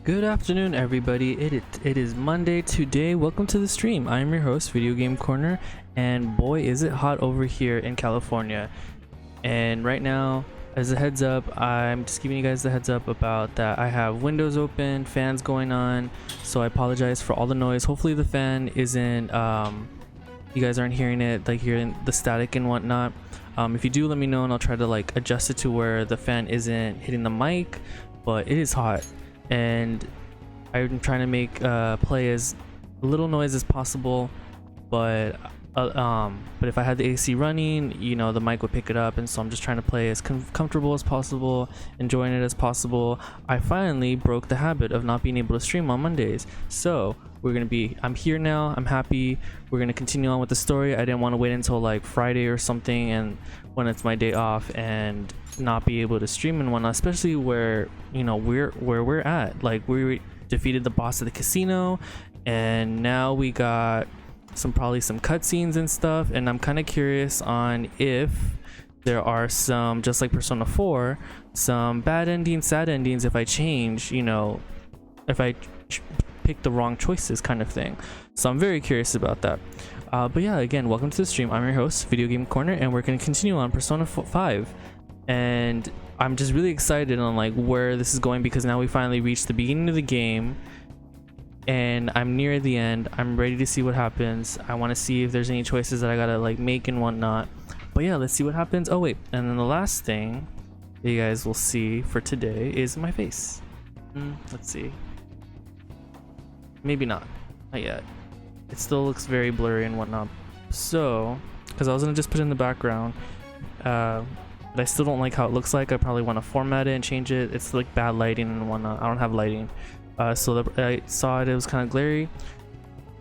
Good afternoon, everybody. It is Monday today. Welcome to the stream. I am your host, Video Game Corner, and boy, is it hot over here in California. And right now, as a heads up, I'm just giving you guys the heads up about that. I have windows open, fans going on, so I apologize for all the noise. Hopefully, the fan isn't. You guys aren't hearing it, like hearing the static and whatnot. If you do, let me know, and I'll try to like adjust it to where the fan isn't hitting the mic. But it is hot, and I'm trying to make play as little noise as possible, but if I had the AC running, you know, the mic would pick it up, and so I'm just trying to play as comfortable as possible, enjoying it as possible. I finally broke the habit of not being able to stream on Mondays, so I'm here now. I'm happy. We're gonna continue on with the story. I didn't want to wait until like Friday or something, and when it's my day off, and not be able to stream and whatnot, especially where, you know, where we're at. Like, we defeated the boss of the casino, and now we got probably some cutscenes and stuff, and I'm kind of curious on if there are some, just like Persona 4, some bad endings, sad endings if I change, you know, if I pick the wrong choices, kind of thing. So I'm very curious about that. But yeah, again, welcome to the stream. I'm your host, Video Game Corner, and we're going to continue on Persona 5, and I'm just really excited on like where this is going, because now we finally reached the beginning of the game and I'm near the end. I'm ready to see what happens. I want to see if there's any choices that I gotta like make and whatnot. But yeah, let's see what happens. Oh wait, and then the last thing that you guys will see for today is my face. Let's see. Maybe not yet. It still looks very blurry and whatnot. So, because I was gonna just put it in the background, but I still don't like how it looks like. I probably want to format it and change it. It's like bad lighting and whatnot. I don't have lighting. So I saw it was kind of glary.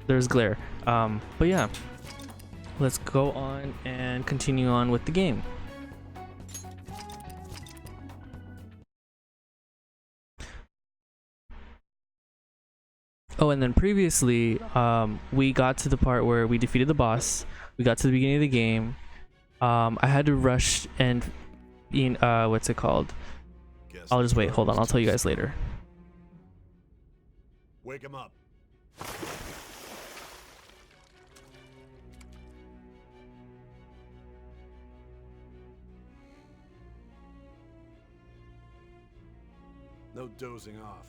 There's glare. But yeah, let's go on and continue on with the game. Oh, and then previously, we got to the part where we defeated the boss. We got to the beginning of the game. I had to rush and what's it called? I'll just wait. Hold on. I'll tell you guys later. Wake him up. No dozing off.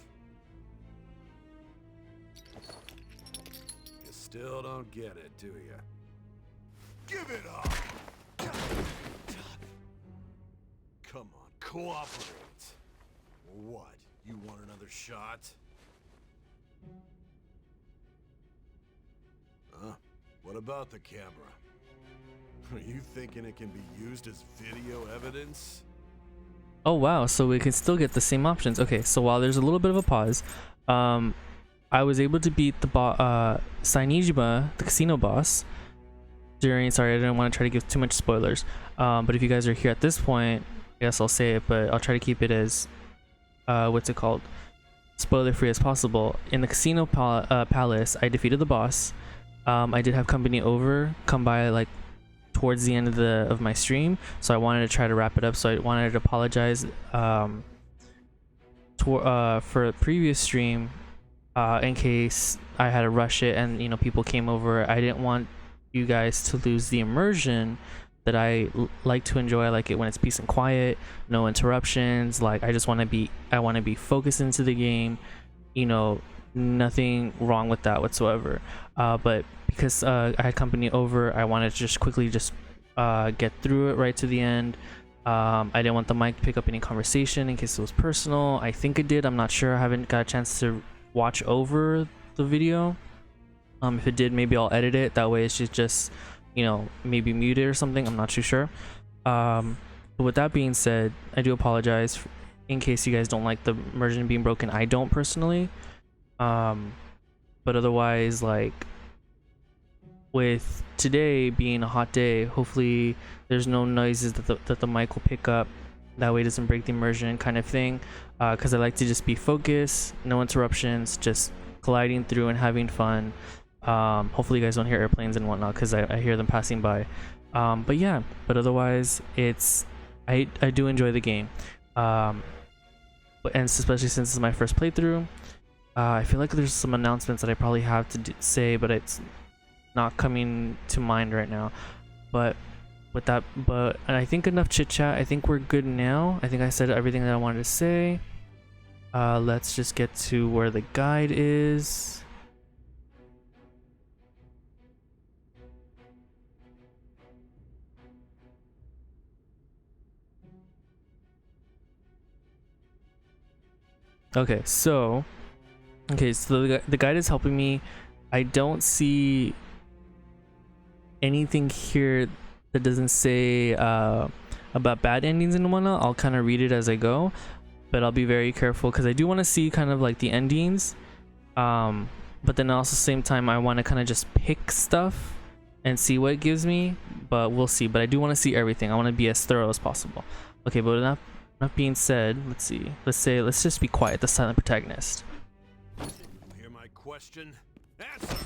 You still don't get it, do you? Give it up! Come on, cooperate. What? You want another shot? Huh? What about the camera? Are you thinking it can be used as video evidence? Oh wow, so we can still get the same options. Okay, so while there's a little bit of a pause, I was able to beat the Sainijima, the casino boss, sorry, I didn't want to try to give too much spoilers, but if you guys are here at this point, I guess I'll say it, but I'll try to keep it as what's it called, spoiler free as possible. In the casino palace, I defeated the boss. I did have company come by like towards the end of my stream, so I wanted to try to wrap it up. So I wanted to apologize for the previous stream, in case I had to rush it and, you know, people came over. I didn't want you guys to lose the immersion that I like to enjoy. I like it when it's peace and quiet, no interruptions. Like, I want to be focused into the game, you know, nothing wrong with that whatsoever. But because I had company over, I wanted to just quickly get through it right to the end. I didn't want the mic to pick up any conversation in case it was personal. I think it did. I'm not sure. I haven't got a chance to watch over the video. If it did, maybe I'll edit it. That way it's just, you know, maybe mute it or something. I'm not too sure. But with that being said, I do apologize in case you guys don't like the immersion being broken. I don't personally. But otherwise, like, with today being a hot day, hopefully there's no noises that the mic will pick up. That way it doesn't break the immersion, kind of thing. Because I like to just be focused, no interruptions, just gliding through and having fun. Hopefully you guys don't hear airplanes and whatnot, because I hear them passing by. But yeah, but otherwise I do enjoy the game. And especially since it's my first playthrough, I feel like there's some announcements that I probably have to say, but it's not coming to mind right now. But with that, and I think enough chit chat. I think we're good now. I think I said everything that I wanted to say. Let's just get to where the guide is. Okay, so the guide is helping me. I don't see anything here that doesn't say about bad endings and whatnot. I'll kind of read it as I go, but I'll be very careful because I do want to see kind of like the endings. But then also same time I want to kind of just pick stuff and see what it gives me, but we'll see. But I do want to see everything. I want to be as thorough as possible. Okay, but enough being said, let's see. Let's just be quiet, the silent protagonist. You hear my question? Answer!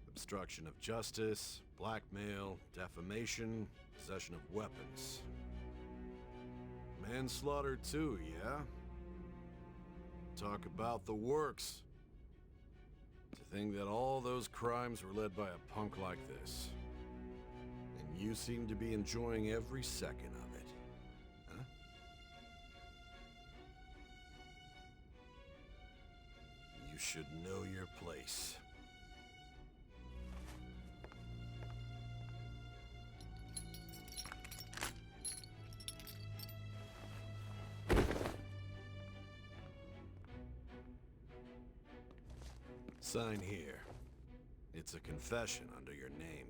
Obstruction of justice, blackmail, defamation, possession of weapons. Manslaughter too, yeah? Talk about the works. To think that all those crimes were led by a punk like this. And you seem to be enjoying every second of it. Huh? You should know your place. Sign here. It's a confession under your name.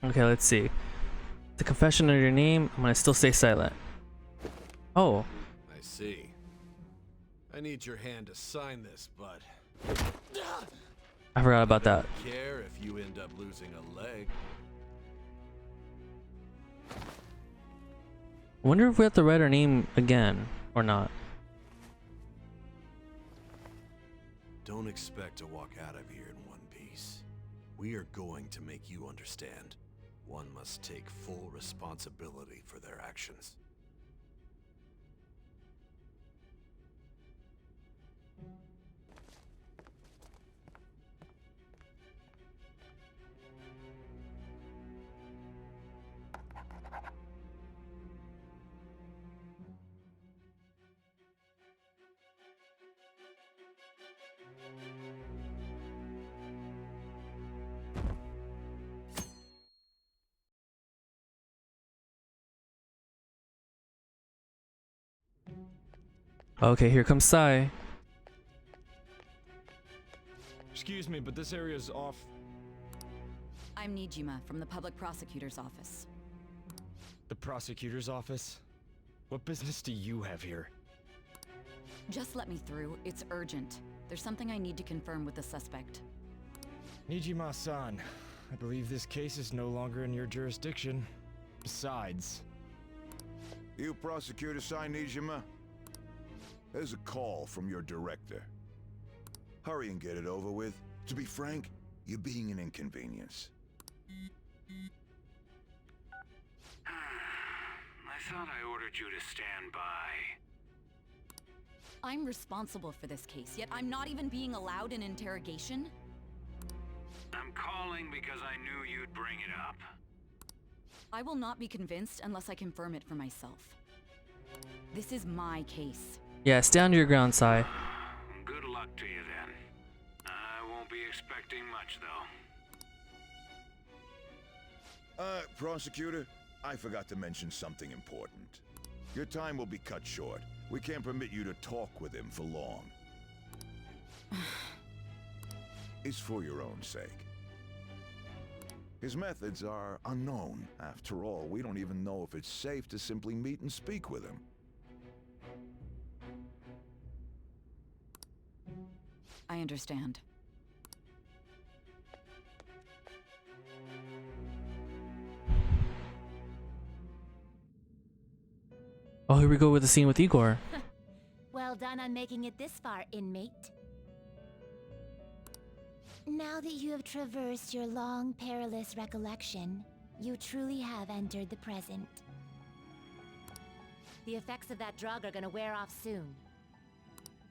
Okay, let's see. The confession under your name. I'm gonna still stay silent. Oh. I see. I need your hand to sign this, but I forgot about that. I don't care if you end up losing a leg. I wonder if we have to write our name again or not. Don't expect to walk out of here in one piece. We are going to make you understand. One must take full responsibility for their actions. Okay, here comes Sai. Excuse me, but this area's off. I'm Nijima from the Public Prosecutor's Office. The prosecutor's office? What business do you have here? Just let me through. It's urgent. There's something I need to confirm with the suspect. Nijima-san, I believe this case is no longer in your jurisdiction. Besides... You prosecutor Sai Nijima? There's a call from your director. Hurry and get it over with. To be frank, you're being an inconvenience. I thought I ordered you to stand by. I'm responsible for this case, yet I'm not even being allowed an interrogation? I'm calling because I knew you'd bring it up. I will not be convinced unless I confirm it for myself. This is my case. Yeah, stand your ground, Sai. Good luck to you then. I won't be expecting much though. Prosecutor, I forgot to mention something important. Your time will be cut short. We can't permit you to talk with him for long. It's for your own sake. His methods are unknown. After all, we don't even know if it's safe to simply meet and speak with him. I understand. Oh, here we go with the scene with Igor. Well done on making it this far, inmate. Now that you have traversed your long, perilous recollection, you truly have entered the present. The effects of that drug are gonna wear off soon.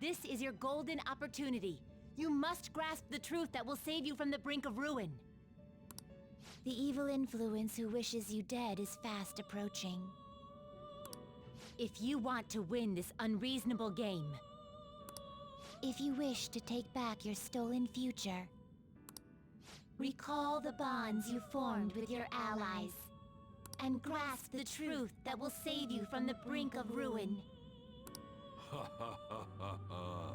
This is your golden opportunity. You must grasp the truth that will save you from the brink of ruin. The evil influence who wishes you dead is fast approaching. If you want to win this unreasonable game, If you wish to take back your stolen future, recall the bonds you formed with your allies, and grasp the truth that will save you from the brink of ruin. Ha ha ha ha ha.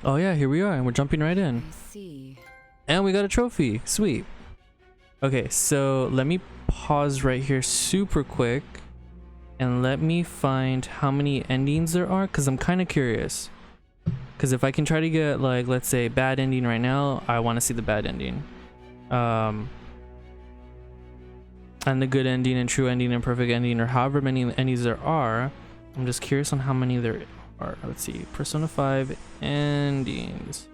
Oh yeah, here we are, and we're jumping right in. I see. And we got a trophy. Sweet. Okay, so let me pause right here super quick and let me find how many endings there are, because I'm kind of curious. Because if I can try to get, like, let's say bad ending right now, I want to see the bad ending. And the good ending and true ending and perfect ending, or however many endings there are. I'm just curious on how many there are. Let's see. Persona 5 endings.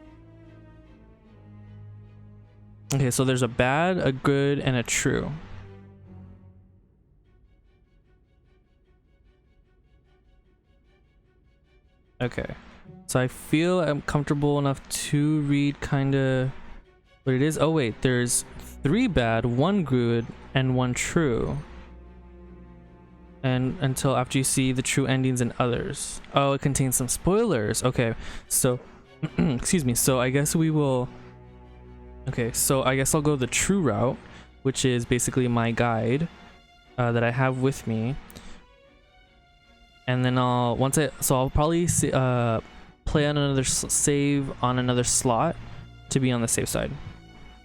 Okay, so there's a bad, a good, and a true. Okay, so I feel I'm comfortable enough to read kind of what it is. Oh wait, there's 3 bad, 1 good, and 1 true. And until after you see the true endings and others. Oh, it contains some spoilers. Okay, so excuse me. So I guess we will. Okay, so I guess I'll go the true route, which is basically my guide that I have with me. And then I'll probably play on another save on another slot to be on the safe side.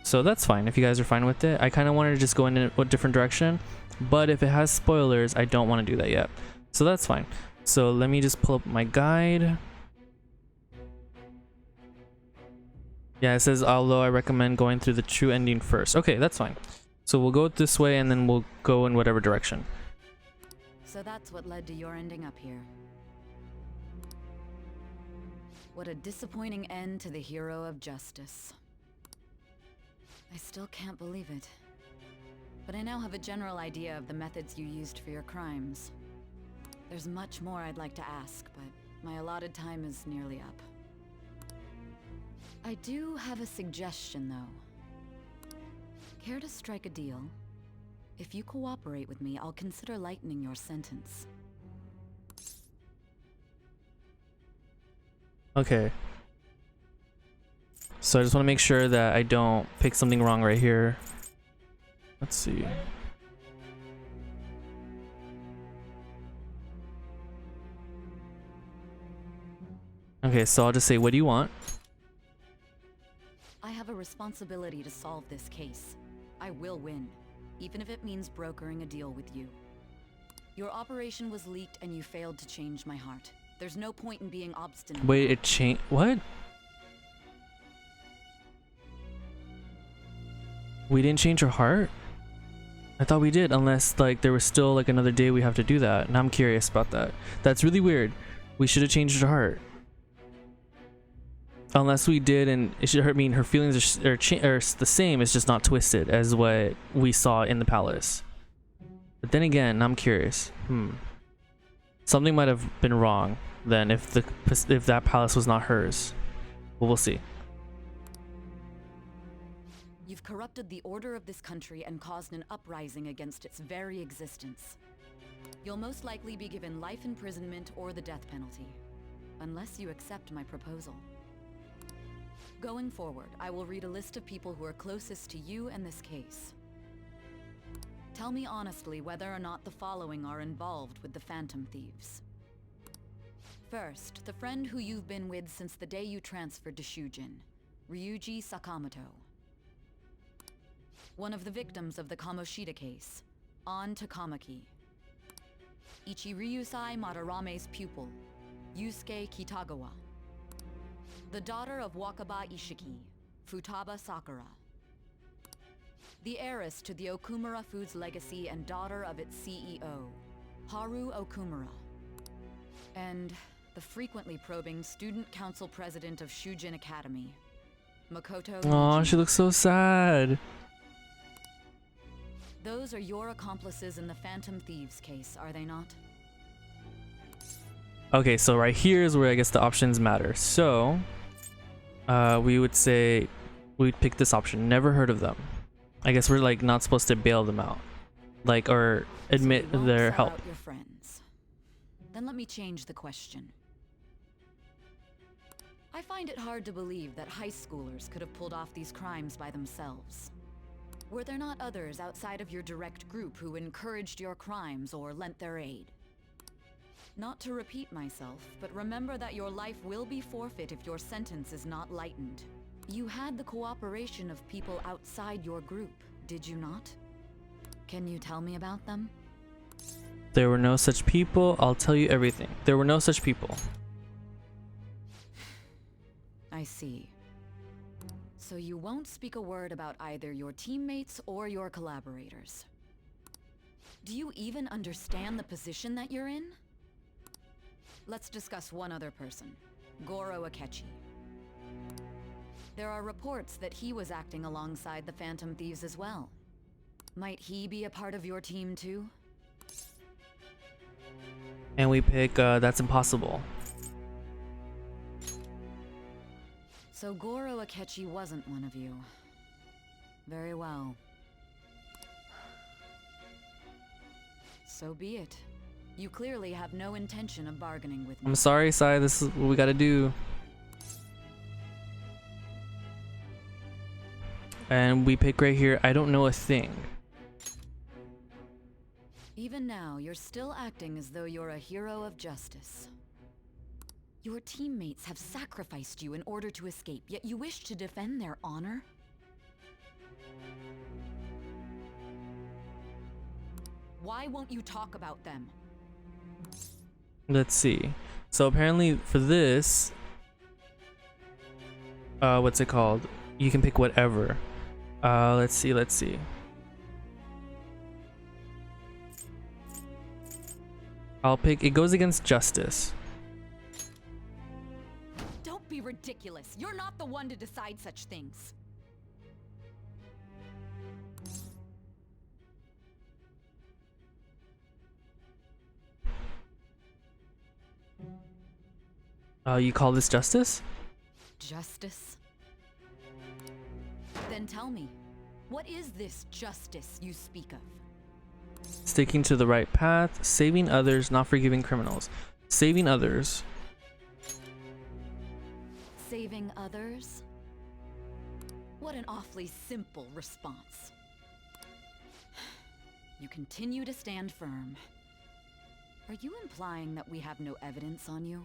So that's fine if you guys are fine with it. I kind of wanted to just go in a different direction, but if it has spoilers, I don't want to do that yet. So that's fine. So let me just pull up my guide. Yeah, it says, although I recommend going through the true ending first. Okay, that's fine. So we'll go this way and then we'll go in whatever direction. So that's what led to your ending up here. What a disappointing end to the hero of justice. I still can't believe it. But I now have a general idea of the methods you used for your crimes. There's much more I'd like to ask, but my allotted time is nearly up. I do have a suggestion, though. Care to strike a deal? If you cooperate with me, I'll consider lightening your sentence. Okay. So I just want to make sure that I don't pick something wrong right here. Let's see. Okay, so I'll just say, what do you want? I have a responsibility to solve this case. I will win, even if it means brokering a deal with you. Your operation was leaked and you failed to change my heart. There's no point in being obstinate. Wait, it changed? What? We didn't change her heart? I thought we did, unless like there was still like another day we have to do that. And I'm curious about that. That's really weird. We should have changed her heart. Unless we did, and it should mean her feelings are the same. It's just not twisted as what we saw in the palace. But then again, I'm curious. Something might have been wrong then if that palace was not hers. But we'll see. You've corrupted the order of this country and caused an uprising against its very existence. You'll most likely be given life imprisonment or the death penalty, unless you accept my proposal. Going forward, I will read a list of people who are closest to you and this case. Tell me honestly whether or not the following are involved with the Phantom Thieves. First, the friend who you've been with since the day you transferred to Shujin, Ryuji Sakamoto. One of the victims of the Kamoshida case, An Takamaki. Ichiryusai Madarame's pupil, Yusuke Kitagawa. The daughter of Wakaba Ishiki, Futaba Sakura. The heiress to the Okumura Foods legacy and daughter of its CEO, Haru Okumura. And the frequently probing student council president of Shujin Academy, Makoto Oh, Nijima. she looks so sad. Those are your accomplices in the Phantom Thieves case, are they not? Okay, so right here is where I guess the options matter. So, we would say we'd pick this option. Never heard of them. I guess we're like not supposed to bail them out, like, or admit So you won't their sell help. out your friends. Then let me change the question. I find it hard to believe that high schoolers could have pulled off these crimes by themselves. Were there not others outside of your direct group who encouraged your crimes or lent their aid? Not to repeat myself, but remember that your life will be forfeit if your sentence is not lightened. You had the cooperation of people outside your group, did you not? Can you tell me about them? There were no such people. I'll tell you everything. There were no such people. I see. So you won't speak a word about either your teammates or your collaborators. Do you even understand the position that you're in? Let's discuss one other person, Goro Akechi. There are reports that he was acting alongside the Phantom Thieves as well. Might he be a part of your team too? And we pick that's impossible. So Goro Akechi wasn't one of you. Very well. So be it. You clearly have no intention of bargaining with me. I'm sorry, Sai. This is what we gotta do. And we pick right here. I don't know a thing. Even now, you're still acting as though you're a hero of justice. Your teammates have sacrificed you in order to escape, yet you wish to defend their honor? Why won't you talk about them? Let's see. So apparently for this, what's it called? You can pick whatever. Let's see. I'll pick, it goes against justice. Don't be ridiculous. You're not the one to decide such things. You call this justice? Justice? Then tell me, what is this justice you speak of? Sticking to the right path, saving others, not forgiving criminals. Saving others. Saving others? What an awfully simple response. You continue to stand firm. Are you implying that we have no evidence on you?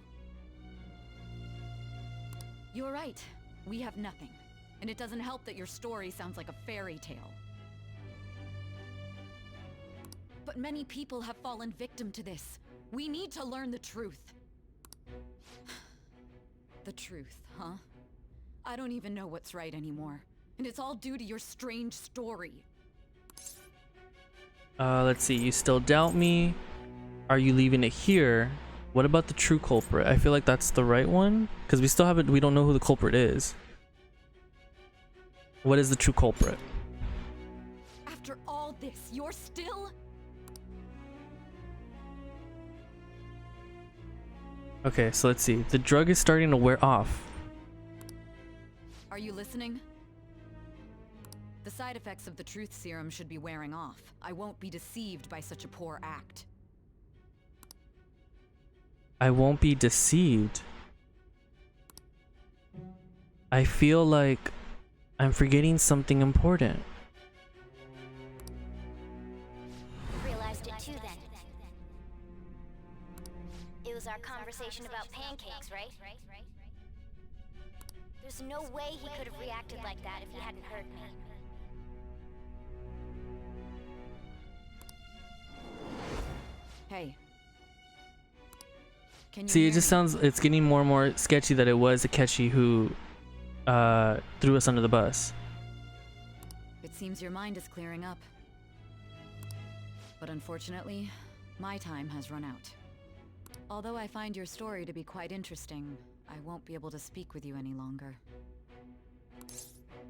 You're right. We have nothing. And it doesn't help that your story sounds like a fairy tale. But many people have fallen victim to this. We need to learn the truth. The truth, huh? I don't even know what's right anymore. And it's all due to your strange story. Let's see. You still doubt me? Are you leaving it here? What about the true culprit? I feel like that's the right one because we don't know who the culprit is. What is the true culprit? After all this, you're still... Okay, so let's see. The drug is starting to wear off. Are you listening? The side effects of the truth serum should be wearing off. I won't be deceived by such a poor act. I won't be deceived. I feel like I'm forgetting something important. Realized it too then. It was our conversation about pancakes, right? There's no way he could have reacted like that if he hadn't heard me. Hey. Can you See, hear it just me? sounds, it's getting more and more sketchy that it was Akechi who threw us under the bus. It seems your mind is clearing up. But unfortunately, my time has run out. Although I find your story to be quite interesting, I won't be able to speak with you any longer.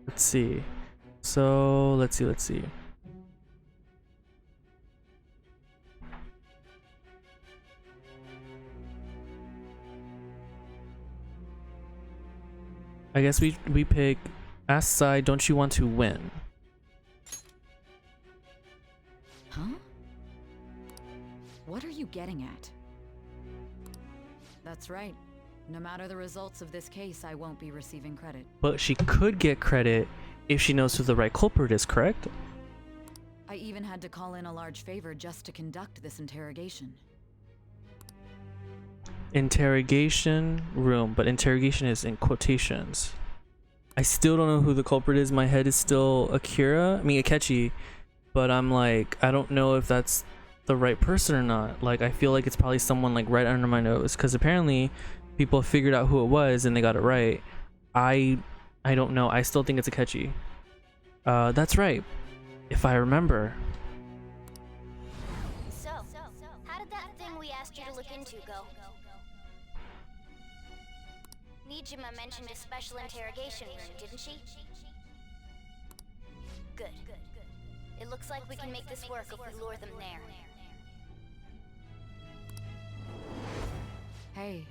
Let's see. So, let's see. I guess we pick ask side, don't you want to win? Huh? What are you getting at? That's right. No matter the results of this case, I won't be receiving credit. But she could get credit if she knows who the right culprit is, correct? I even had to call in a large favor just to conduct this interrogation. Interrogation room, but interrogation is in quotations. I still don't know who the culprit is. My head is still Akechi, but I'm like, I don't know if that's the right person or not. Like, I feel like it's probably someone like right under my nose, because apparently people figured out who it was and they got it right. I don't know. I still think it's Akechi. That's right, if I remember. So, how did that thing we asked you to look into go? Nijima mentioned a special interrogation room, didn't she? Good. It looks like we can make this work if we lure them there. Hey.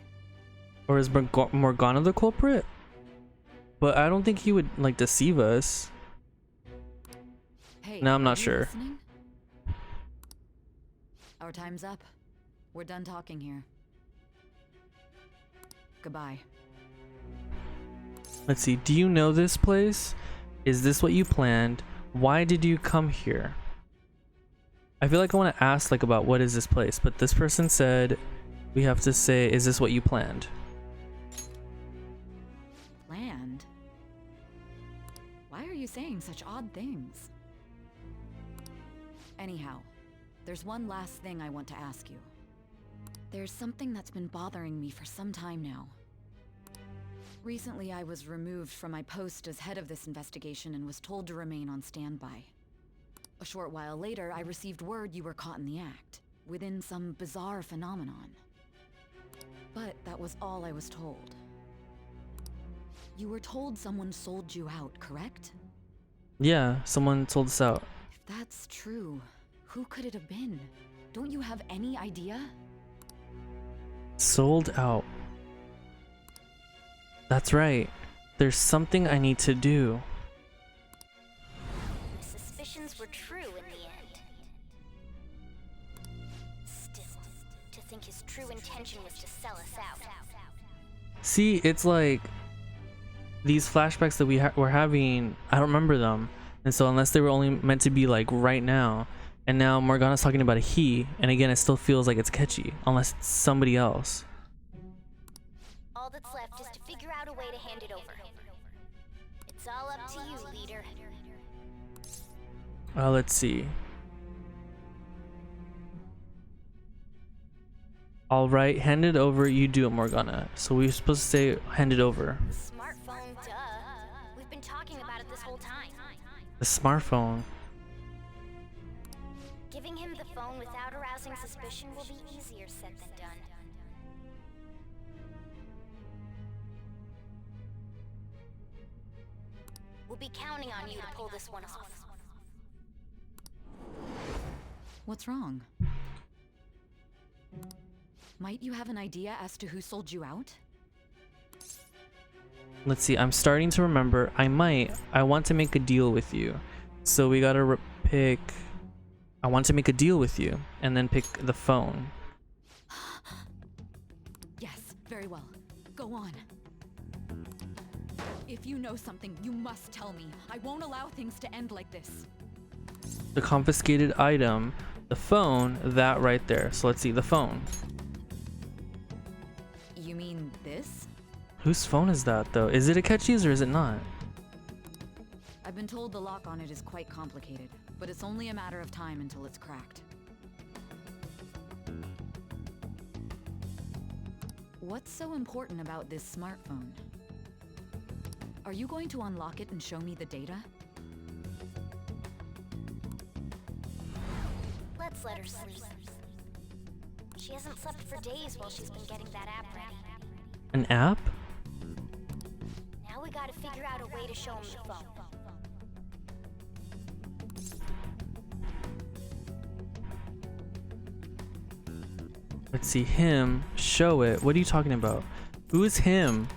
Or is Morgana the culprit? But I don't think he would like deceive us. Hey, no, I'm not are you sure. listening? Our time's up. We're done talking here. Goodbye. Let's see. Do you know this place? Is this what you planned? Why did you come here? I feel like I want to ask like about what is this place, but this person said we have to say, is this what you planned? Planned? Why are you saying such odd things? Anyhow, there's one last thing I want to ask you. There's something that's been bothering me for some time now. Recently, I was removed from my post as head of this investigation and was told to remain on standby. A short while later, I received word you were caught in the act, within some bizarre phenomenon. But that was all I was told. You were told someone sold you out, correct? Yeah, someone sold us out. If that's true, who could it have been? Don't you have any idea? Sold out. That's right. There's something I need to do. My suspicions were true in the end. Still, to think his true intention was to sell us out. See, it's like these flashbacks that we're having, I don't remember them. And so unless they were only meant to be like right now, and now Morgana's talking about a he, and again it still feels like it's Akechi, unless it's somebody else. All that's left is to figure out a way to hand it over. It's all up to you, leader. Let's see. Alright, hand it over, you do it, Morgana. So we're supposed to say hand it over. Smartphone, duh. We've been talking about it this whole time. The smartphone. Giving him the phone without arousing suspicion will be easier said than done. We'll be counting on you to pull this one off. What's wrong? Might you have an idea as to who sold you out? Let's see, I'm starting to remember. I want to make a deal with you. So we gotta pick, I want to make a deal with you, and then pick the phone. Yes, very well. Go on. If you know something, you must tell me. I won't allow things to end like this. The confiscated item, the phone, that right there. So let's see, the phone. You mean this? Whose phone is that though? Is it Akechi's or is it not? I've been told the lock on it is quite complicated, but it's only a matter of time until it's cracked. What's so important about this smartphone? Are you going to unlock it and show me the data? Let's let her sleep. She hasn't slept for days while she's been getting that app ready. An app? Now we gotta figure out a way to show him the phone. Let's see, him, show it. What are you talking about? Who is him?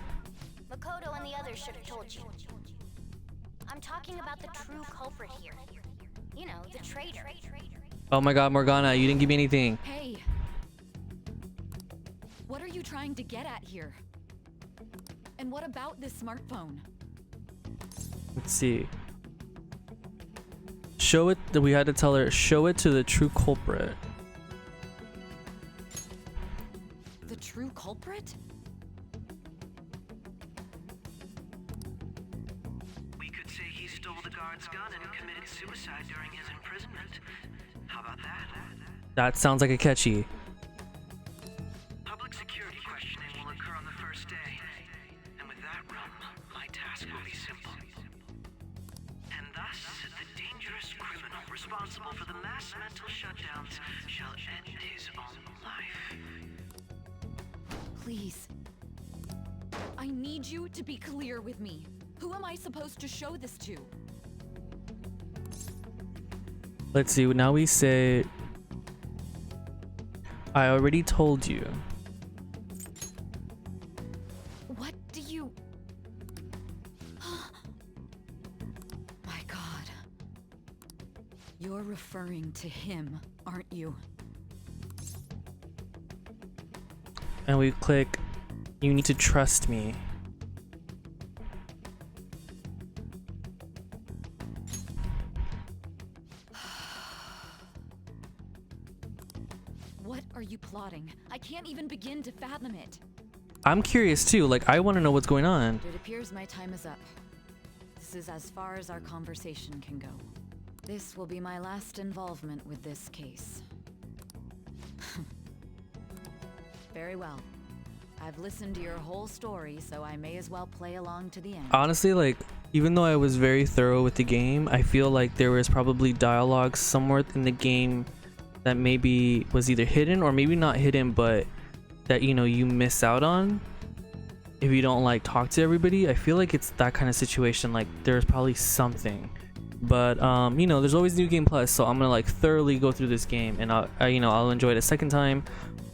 Makoto and the others should have told you. I'm talking about the true culprit here. You know, the traitor. Oh my god, Morgana, you didn't give me anything. Hey! What are you trying to get at here? And what about this smartphone? Let's see. Show it, we had to tell her, show it to the true culprit. The true culprit? We could say he stole the guard's gun and committed suicide during his imprisonment. How about that? That sounds like a catchy. Public security questioning will occur on the first day. And with that run, my task will be simple. And thus, the dangerous criminal responsible for the mass mental shutdowns shall end his own life. Please. I need you to be clear with me. Who am I supposed to show this to? Let's see, now we say, I already told you. What do you... My god. You're referring to him, aren't you? And we click, you need to trust me. What are you plotting? I can't even begin to fathom it. I'm curious too, like I want to know what's going on. It appears my time is up. This is as far as our conversation can go. This will be my last involvement with this case. Very well. I've listened to your whole story, so I may as well play along to the end. Honestly, like, even though I was very thorough with the game, I feel like there was probably dialogue somewhere in the game that maybe was either hidden or maybe not hidden, but that, you know, you miss out on if you don't like talk to everybody. I feel like it's that kind of situation. Like there's probably something, but you know, there's always New Game Plus, so I'm gonna like thoroughly go through this game, and I'll enjoy it a second time,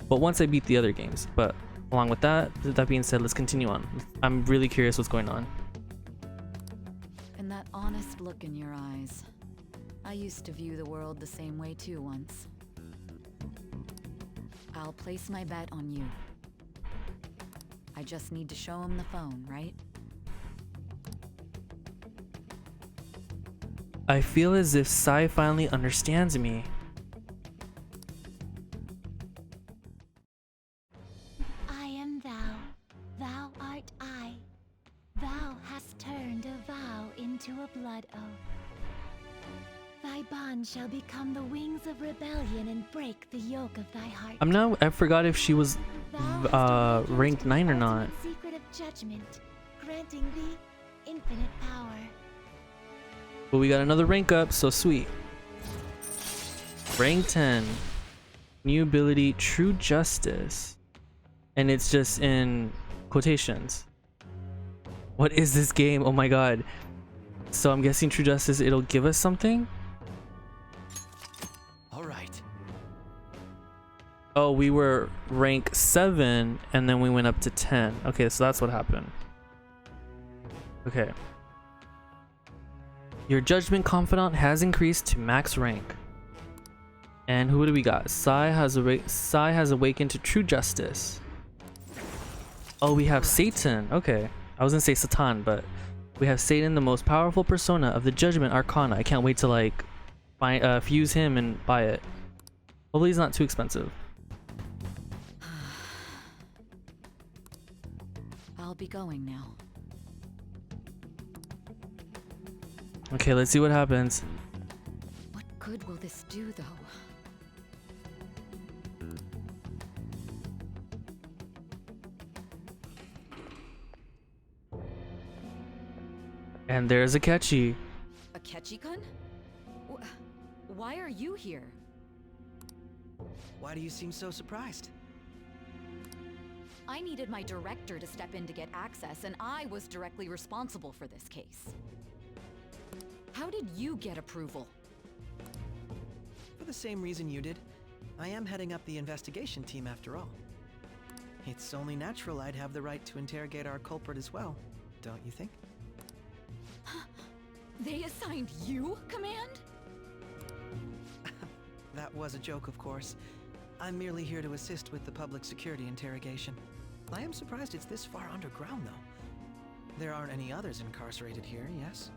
but once I beat the other games. But along with that being said, let's continue on. I'm really curious what's going on. And that honest look in your eyes. I used to view the world the same way too once. I'll place my bet on you. I just need to show him the phone, right? I feel as if Sai finally understands me. I am thou, thou art I. Thou hast turned a vow into a blood oath. Thy bond shall become the wings of rebellion and break the yoke of thy heart. I forgot if she was ranked 9 or not. Secret of judgment, granting thee infinite power. But we got another rank up, so sweet. Rank 10. New ability, True Justice. And it's just in quotations. What is this game? Oh my god. So I'm guessing True Justice, it'll give us something? Alright. Oh, we were rank 7 and then we went up to 10. Okay, so that's what happened. Okay. Your Judgment Confidant has increased to max rank. And who do we got? Sai has awakened to True Justice. Oh, we have Satan. Okay. I was gonna say Satan, but we have Satan, the most powerful persona of the Judgment Arcana. I can't wait to like fuse him and buy it. Hopefully he's not too expensive. I'll be going now. Okay, let's see what happens. What good will this do, though? And there's a Akechi. Akechi-kun? Why are you here? Why do you seem so surprised? I needed my director to step in to get access, and I was directly responsible for this case. How did you get approval? For the same reason you did. I am heading up the investigation team after all. It's only natural I'd have the right to interrogate our culprit as well, don't you think? They assigned you command? That was a joke, of course. I'm merely here to assist with the public security interrogation. I am surprised it's this far underground, though. There aren't any others incarcerated here, yes?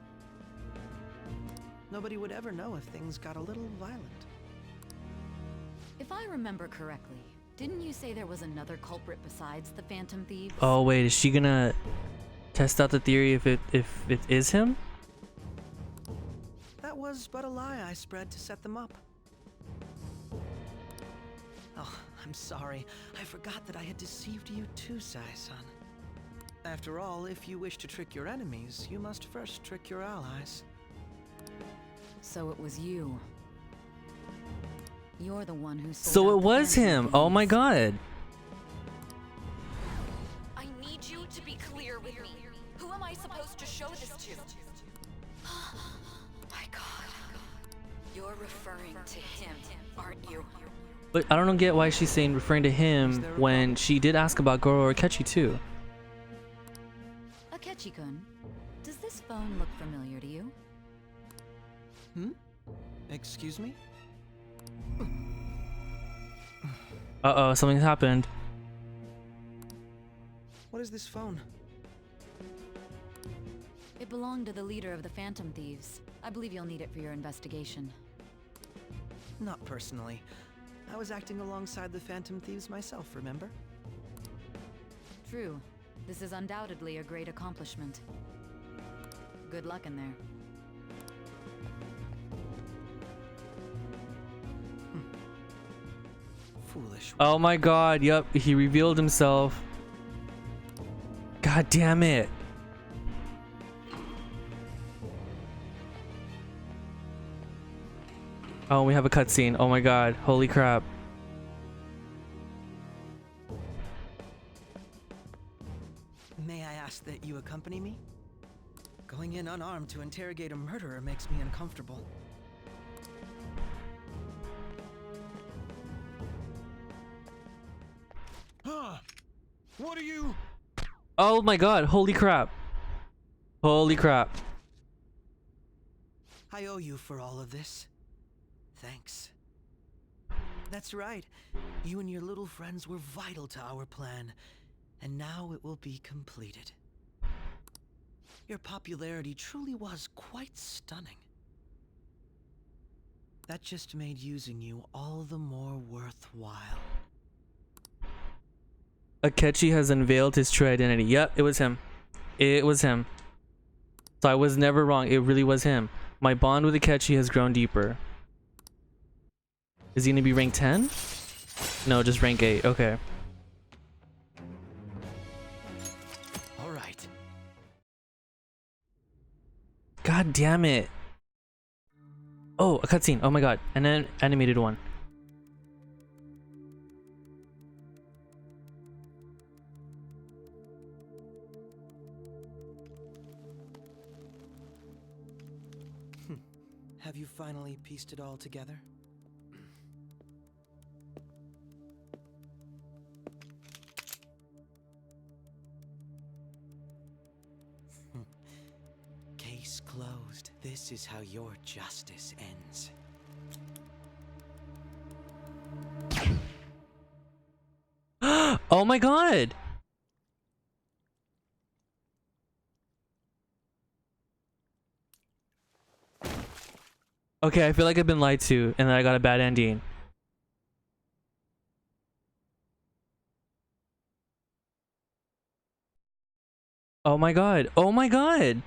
Nobody would ever know if things got a little violent. If I remember correctly, didn't you say there was another culprit besides the Phantom Thieves? Oh wait, is she gonna test out the theory if it is him? That was but a lie I spread to set them up. Oh, I'm sorry. I forgot that I had deceived you too, Sai-san. After all, if you wish to trick your enemies, you must first trick your allies. So it was you. You're the one who sold So out it the was Phantom him. Oh my Thieves. god. I need you to be clear with me. Who am I supposed to show this to? My god. You're referring to him, aren't you? But I don't get why she's saying referring to him when she did ask about Goro Akechi too. Akechi-kun, does this phone look familiar to you? Excuse me? Uh-oh, something's happened. What is this phone? It belonged to the leader of the Phantom Thieves. I believe you'll need it for your investigation. Not personally. I was acting alongside the Phantom Thieves myself, remember? True. This is undoubtedly a great accomplishment. Good luck in there. Foolish. Oh my god, yep, he revealed himself. God damn it. Oh, we have a cutscene. Oh my god, holy crap. May I ask that you accompany me? Going in unarmed to interrogate a murderer makes me uncomfortable. What are you? Oh my god, holy crap. Holy crap. I owe you for all of this. Thanks. That's right. You and your little friends were vital to our plan, and now it will be completed. Your popularity truly was quite stunning. That just made using you all the more worthwhile. Akechi has unveiled his true identity. Yep, it was him. It was him. So I was never wrong. It really was him. My bond with Akechi has grown deeper. Is he gonna be rank 10? No, just rank 8. Okay. All right. God damn it. Oh, a cutscene. Oh my god. And then animated one. Have you finally pieced it all together? Case closed. This is how your justice ends. Oh my god. Okay, I feel like I've been lied to and that I got a bad ending. Oh my god. Oh my god.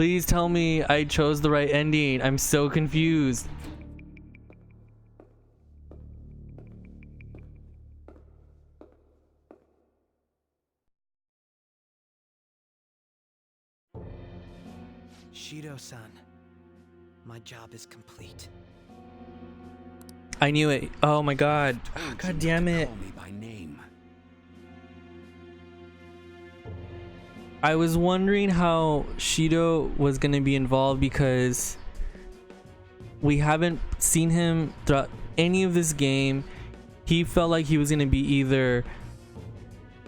Please tell me I chose the right ending. I'm so confused. Shido-san, my job is complete. I knew it. Oh my god. God damn it. Call me by name. I was wondering how Shido was going to be involved because we haven't seen him throughout any of this game. He felt like he was going to be either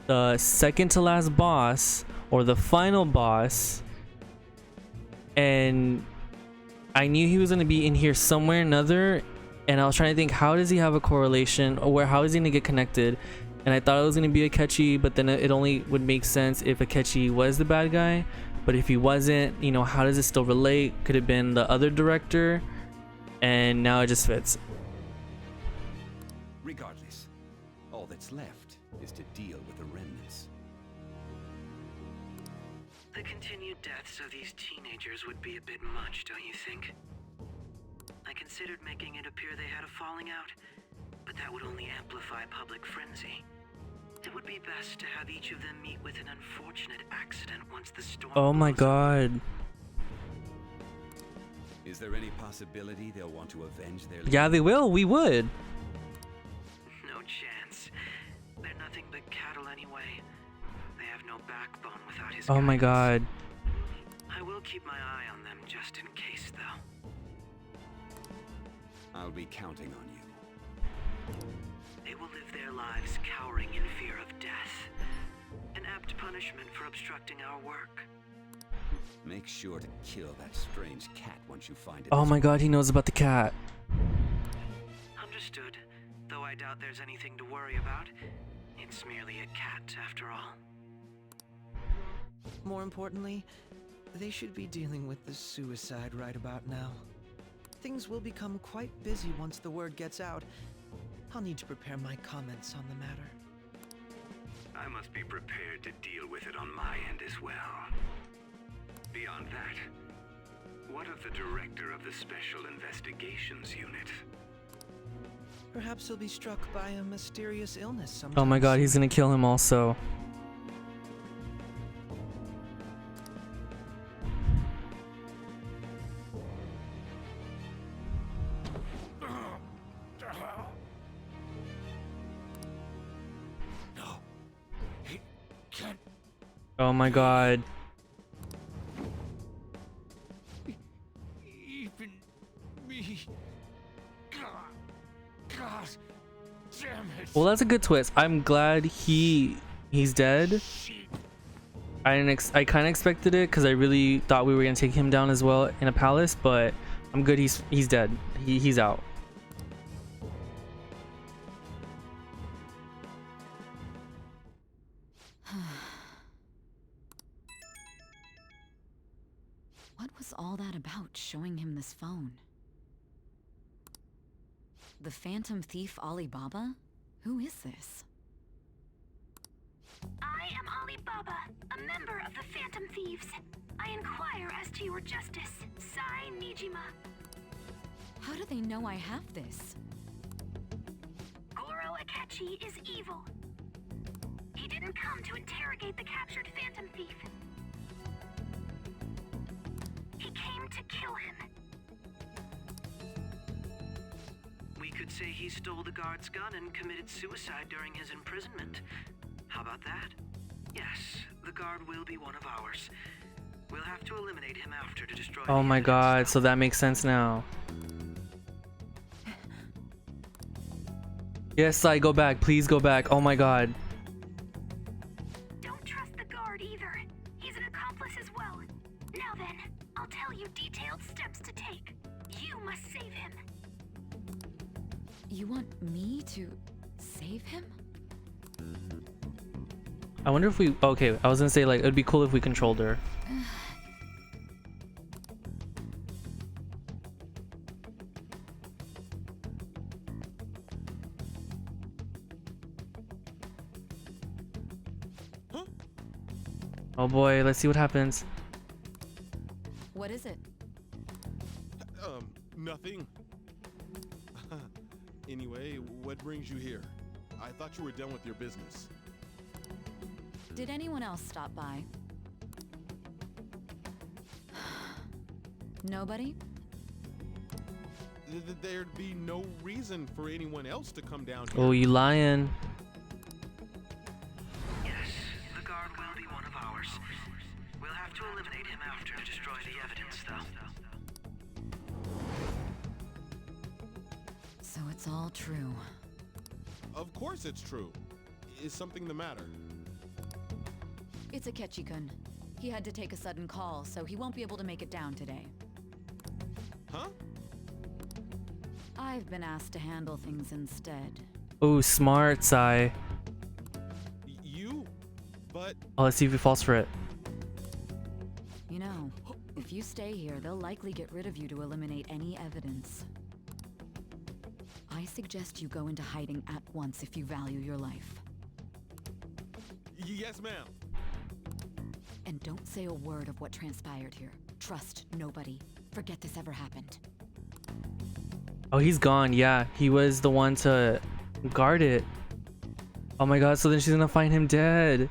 the second to last boss or the final boss. And I knew he was going to be in here somewhere or another. And I was trying to think, how does he have a correlation, or how is he going to get connected? And I thought it was going to be Akechi, but then it only would make sense if Akechi was the bad guy. But if he wasn't, you know, how does it still relate? Could have been the other director, and now it just fits. Regardless, all that's left is to deal with the remnants. The continued deaths of these teenagers would be a bit much, don't you think? I considered making it appear they had a falling out, but that would only amplify public frenzy. It would be best to have each of them meet with an unfortunate accident once the storm. Oh my god. Is there any possibility they'll want to avenge their... Yeah, they will. We would. No chance. They're nothing but cattle anyway. They have no backbone without his Oh my god. I will keep my eye on them just in case, though. I'll be counting on you. They will live their lives cowering in fear of death. An apt punishment for obstructing our work. Make sure to kill that strange cat once you find it. Oh my god, he knows about the cat. Understood. Though I doubt there's anything to worry about. It's merely a cat, after all. More importantly, they should be dealing with the suicide right about now. Things will become quite busy once the word gets out. I'll need to prepare my comments on the matter. I must be prepared to deal with it on my end as well. Beyond that, what of the director of the Special Investigations Unit? Perhaps he'll be struck by a mysterious illness sometime. Oh my god, he's gonna kill him also. Oh my god. Even me. God damn it. Well, that's a good twist. I'm glad he's dead. I kind of expected it because I really thought we were gonna take him down as well in a palace, but I'm good. He's dead. He's out. What was all that about, showing him this phone? The Phantom Thief Alibaba? Who is this? I am Alibaba, a member of the Phantom Thieves. I inquire as to your justice, Sai Nijima. How do they know I have this? Goro Akechi is evil. He didn't come to interrogate the captured Phantom Thief. He came to kill him. We could say he stole the guard's gun and committed suicide during his imprisonment. How about that? Yes, the guard will be one of ours. We'll have to eliminate him after to destroy. Oh my god, so that makes sense now. Yes, I go back. Please go back. Oh my god. Don't trust the guard either. He's an accomplice as well. Now then, I'll tell you detailed steps to take. You must save him. You want me to save him? I wonder if we... Okay, I was gonna say, like, it'd be cool if we controlled her. Oh boy, let's see what happens. What is it? Nothing. Anyway, what brings you here? I thought you were done with your business. Did anyone else stop by? Nobody? There'd be no reason for anyone else to come down here. Oh, you lying. Yes, the guard will be one of ours. We'll have to eliminate him after to destroy the evidence, though. So it's all true. Of course it's true. Is something the matter? It's Akechi-kun. He had to take a sudden call, so he won't be able to make it down today. Huh? I've been asked to handle things instead. Oh, smart, Sai. You? But... Oh, let's see if he falls for it. You know, if you stay here, they'll likely get rid of you to eliminate any evidence. I suggest you go into hiding at once if you value your life. Yes, ma'am. And don't say a word of what transpired here. Trust nobody. Forget this ever happened. Oh, he's gone. Yeah, he was the one to guard it. Oh my god, so then she's gonna find him dead.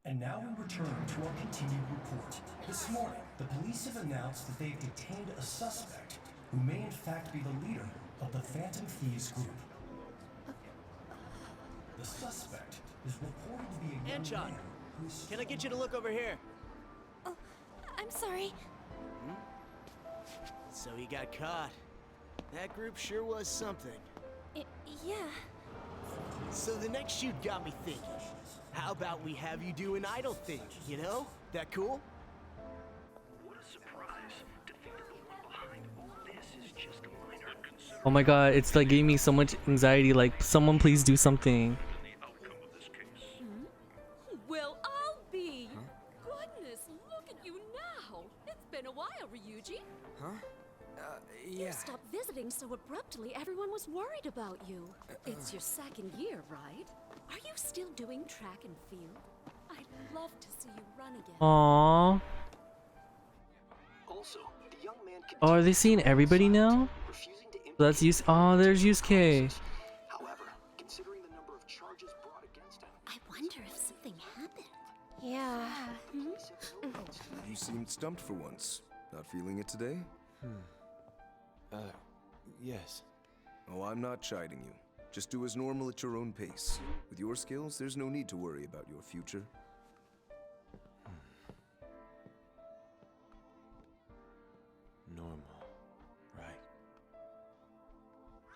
And now we return to our continued report. This morning, the police have announced that they've detained a suspect who may in fact be the leader of the Phantom Thieves group. The suspect is reported to be a young Anchon, man who is... can I get you to look over here? Oh, I'm sorry. So he got caught. That group sure was something. Yeah. So the next shoot got me thinking. How about we have you do an idol thing, you know? That cool? What a surprise to think that the one behind all this is just a minor concern. Oh my god, it's like giving me so much anxiety. Like, someone please do something. Well, I'll be. Goodness, look at you now. It's been a while, Ryuji. Huh? You stopped visiting so abruptly, everyone was worried about you. It's your second year, right? Are you still doing track and field? I'd love to see you run again. Aww. Also, the young man Oh, are they seeing everybody now? That's use. Oh, there's Yusuke. However, considering the number of charges brought against him, I wonder if something happened. Yeah. You seemed stumped for once. Not feeling it today? Yes. Oh, I'm not chiding you. Just do as normal at your own pace. With your skills, there's no need to worry about your future. Normal. Right.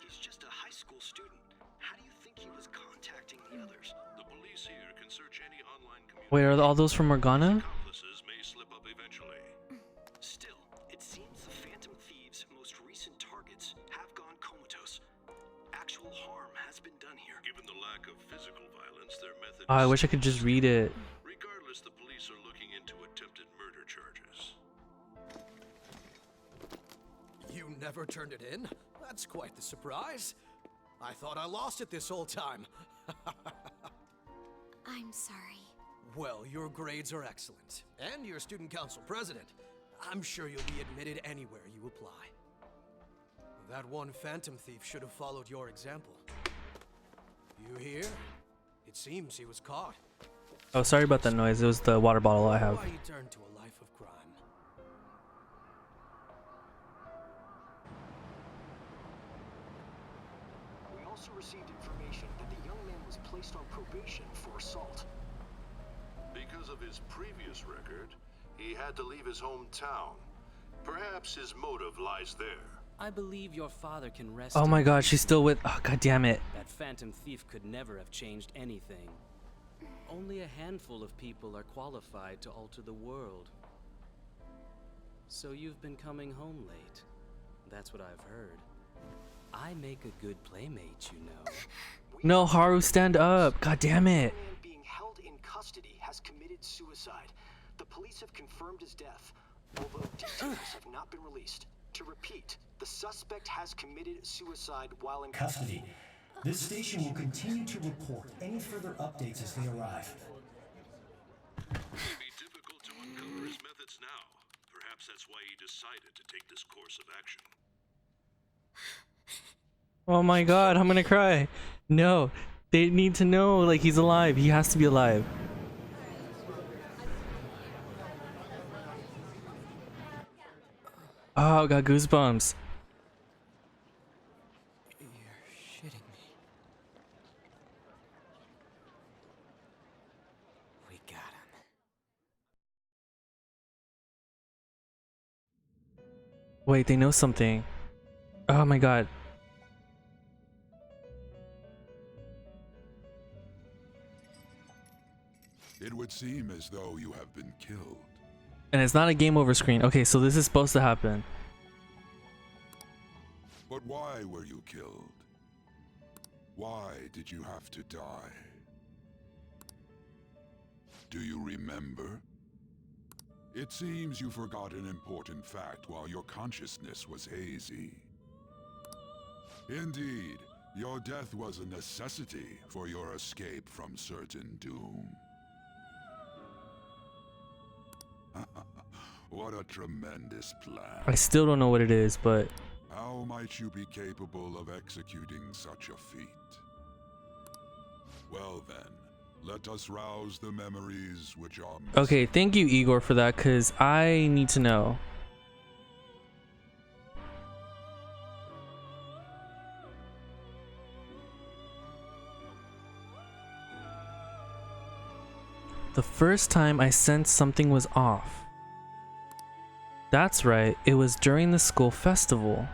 he's just a high school student. How do you think he was contacting the others? The police here can search any online community. Wait, are all those from Morgana? Accomplices may slip up eventually. Still, it seems the Phantom Thieves' most recent targets have gone comatose. Actual harm has been done here. Given the lack of physical violence, their method Oh, I wish I could just read it. Regardless, the police are looking into attempted murder charges. You never turned it in? That's quite the surprise. I thought I lost it this whole time. I'm sorry. Well, your grades are excellent, and you're student council president. I'm sure you'll be admitted anywhere you apply. That one Phantom Thief should have followed your example. You hear? It seems he was caught. Oh, sorry about that noise. It was the water bottle I have. Why he turned to a life of crime. We also received information that the young man was placed on probation for assault. Because of his previous record, he had to leave his hometown. Perhaps his motive lies there. I believe your father can rest. Oh my god, she's still with. Oh, god damn it. That Phantom Thief could never have changed anything. Only a handful of people are qualified to alter the world. So you've been coming home late. That's what I've heard. I make a good playmate, you know. No, Haru, stand up. God damn it. The man being held in custody has committed suicide. The police have confirmed his death, although details have not been released. To repeat, the suspect has committed suicide while in Custody. This station will continue to report any further updates as they arrive. It would be difficult to uncover his methods now. Perhaps that's why he decided to take this course of action. Oh my god, I'm gonna cry. No, they need to know, like, he's alive. He has to be alive. Oh, I got goosebumps. You're shitting me. We got him. Wait, they know something. Oh my god. It would seem as though you have been killed. And it's not a game over screen. Okay, so this is supposed to happen. But why were you killed? Why did you have to die? Do you remember? It seems you forgot an important fact while your consciousness was hazy. Indeed, your death was a necessity for your escape from certain doom. What a tremendous plan. I still don't know what it is, but... How might you be capable of executing such a feat? Well then, let us rouse the memories which are missing. Okay, thank you, Igor, for that, because I need to know. The first time I sensed something was off. That's right, it was during the school festival.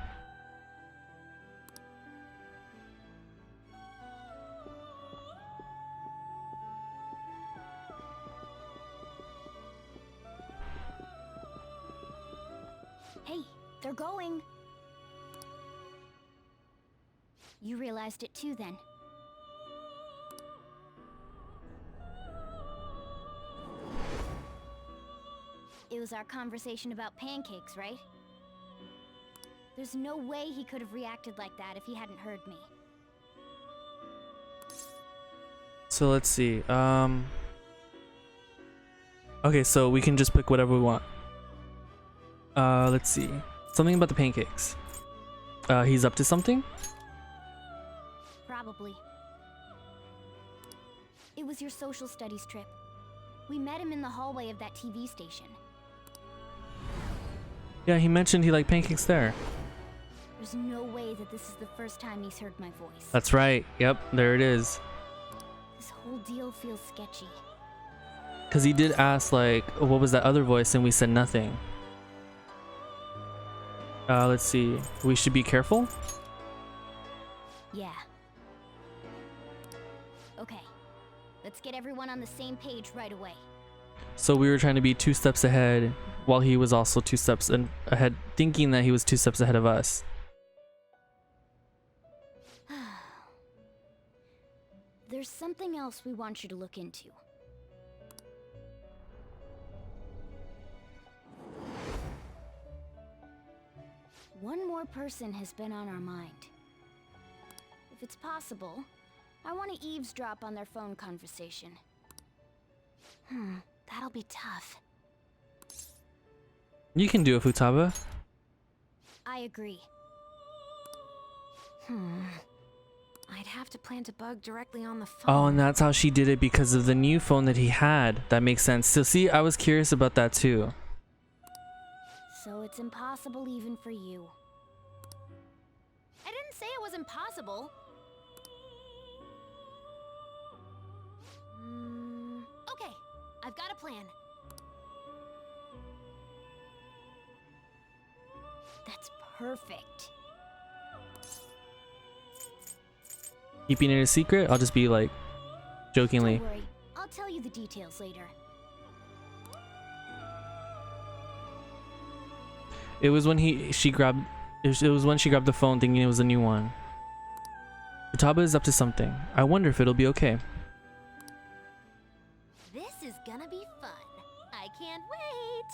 Hey, they're going. You realized it too, then. It was our conversation about pancakes, right? There's no way he could have reacted like that if he hadn't heard me. So let's see. Okay, so we can just pick whatever we want. Let's see. Something about the pancakes. He's up to something? Probably. It was your social studies trip. We met him in the hallway of that TV station. Yeah, he mentioned he liked pancakes there. There's no way that this is the first time he's heard my voice. That's right. Yep, there it is. This whole deal feels sketchy. Because he did ask, like, what was that other voice, and we said nothing. Let's see. We should be careful? Yeah. Okay. Let's get everyone on the same page right away. So we were trying to be 2 steps ahead, while he was also 2 steps ahead, thinking that he was 2 steps ahead of us. There's something else we want you to look into. One more person has been on our mind. If it's possible, I want to eavesdrop on their phone conversation. That'll be tough. You can do it, Futaba. I agree. I'd have to plant a bug directly on the phone. Oh, and that's how she did it because of the new phone that he had. That makes sense. So see, I was curious about that too. So it's impossible even for you. I didn't say it was impossible. Okay, I've got a plan. That's perfect. Keeping it a secret? I'll just be like, jokingly. Don't worry, I'll tell you the details later. It was when she grabbed the phone thinking it was a new one. Futaba is up to something. I wonder if it'll be okay. This is gonna be fun. I can't wait.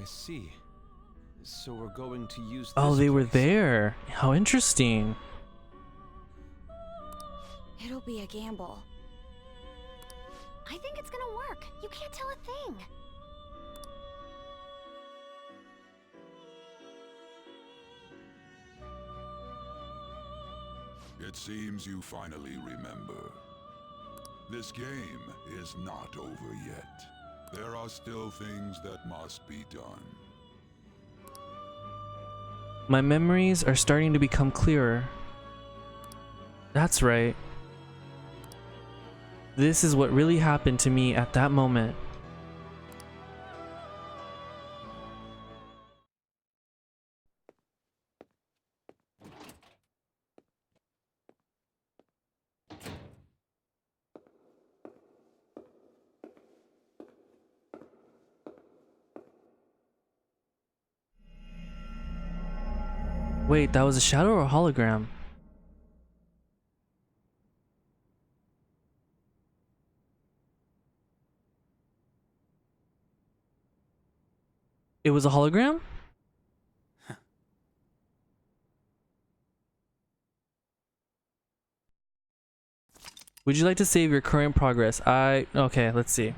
I see. So we're going to use Oh, this they were place. there. How interesting. It'll be a gamble. I think it's gonna work. You can't tell a thing. It seems you finally remember. This game is not over yet. There are still things that must be done. My memories are starting to become clearer. That's right. This is what really happened to me at that moment. Wait, that was a shadow or a hologram? It was a hologram? Would you like to save your current progress? Okay, let's see.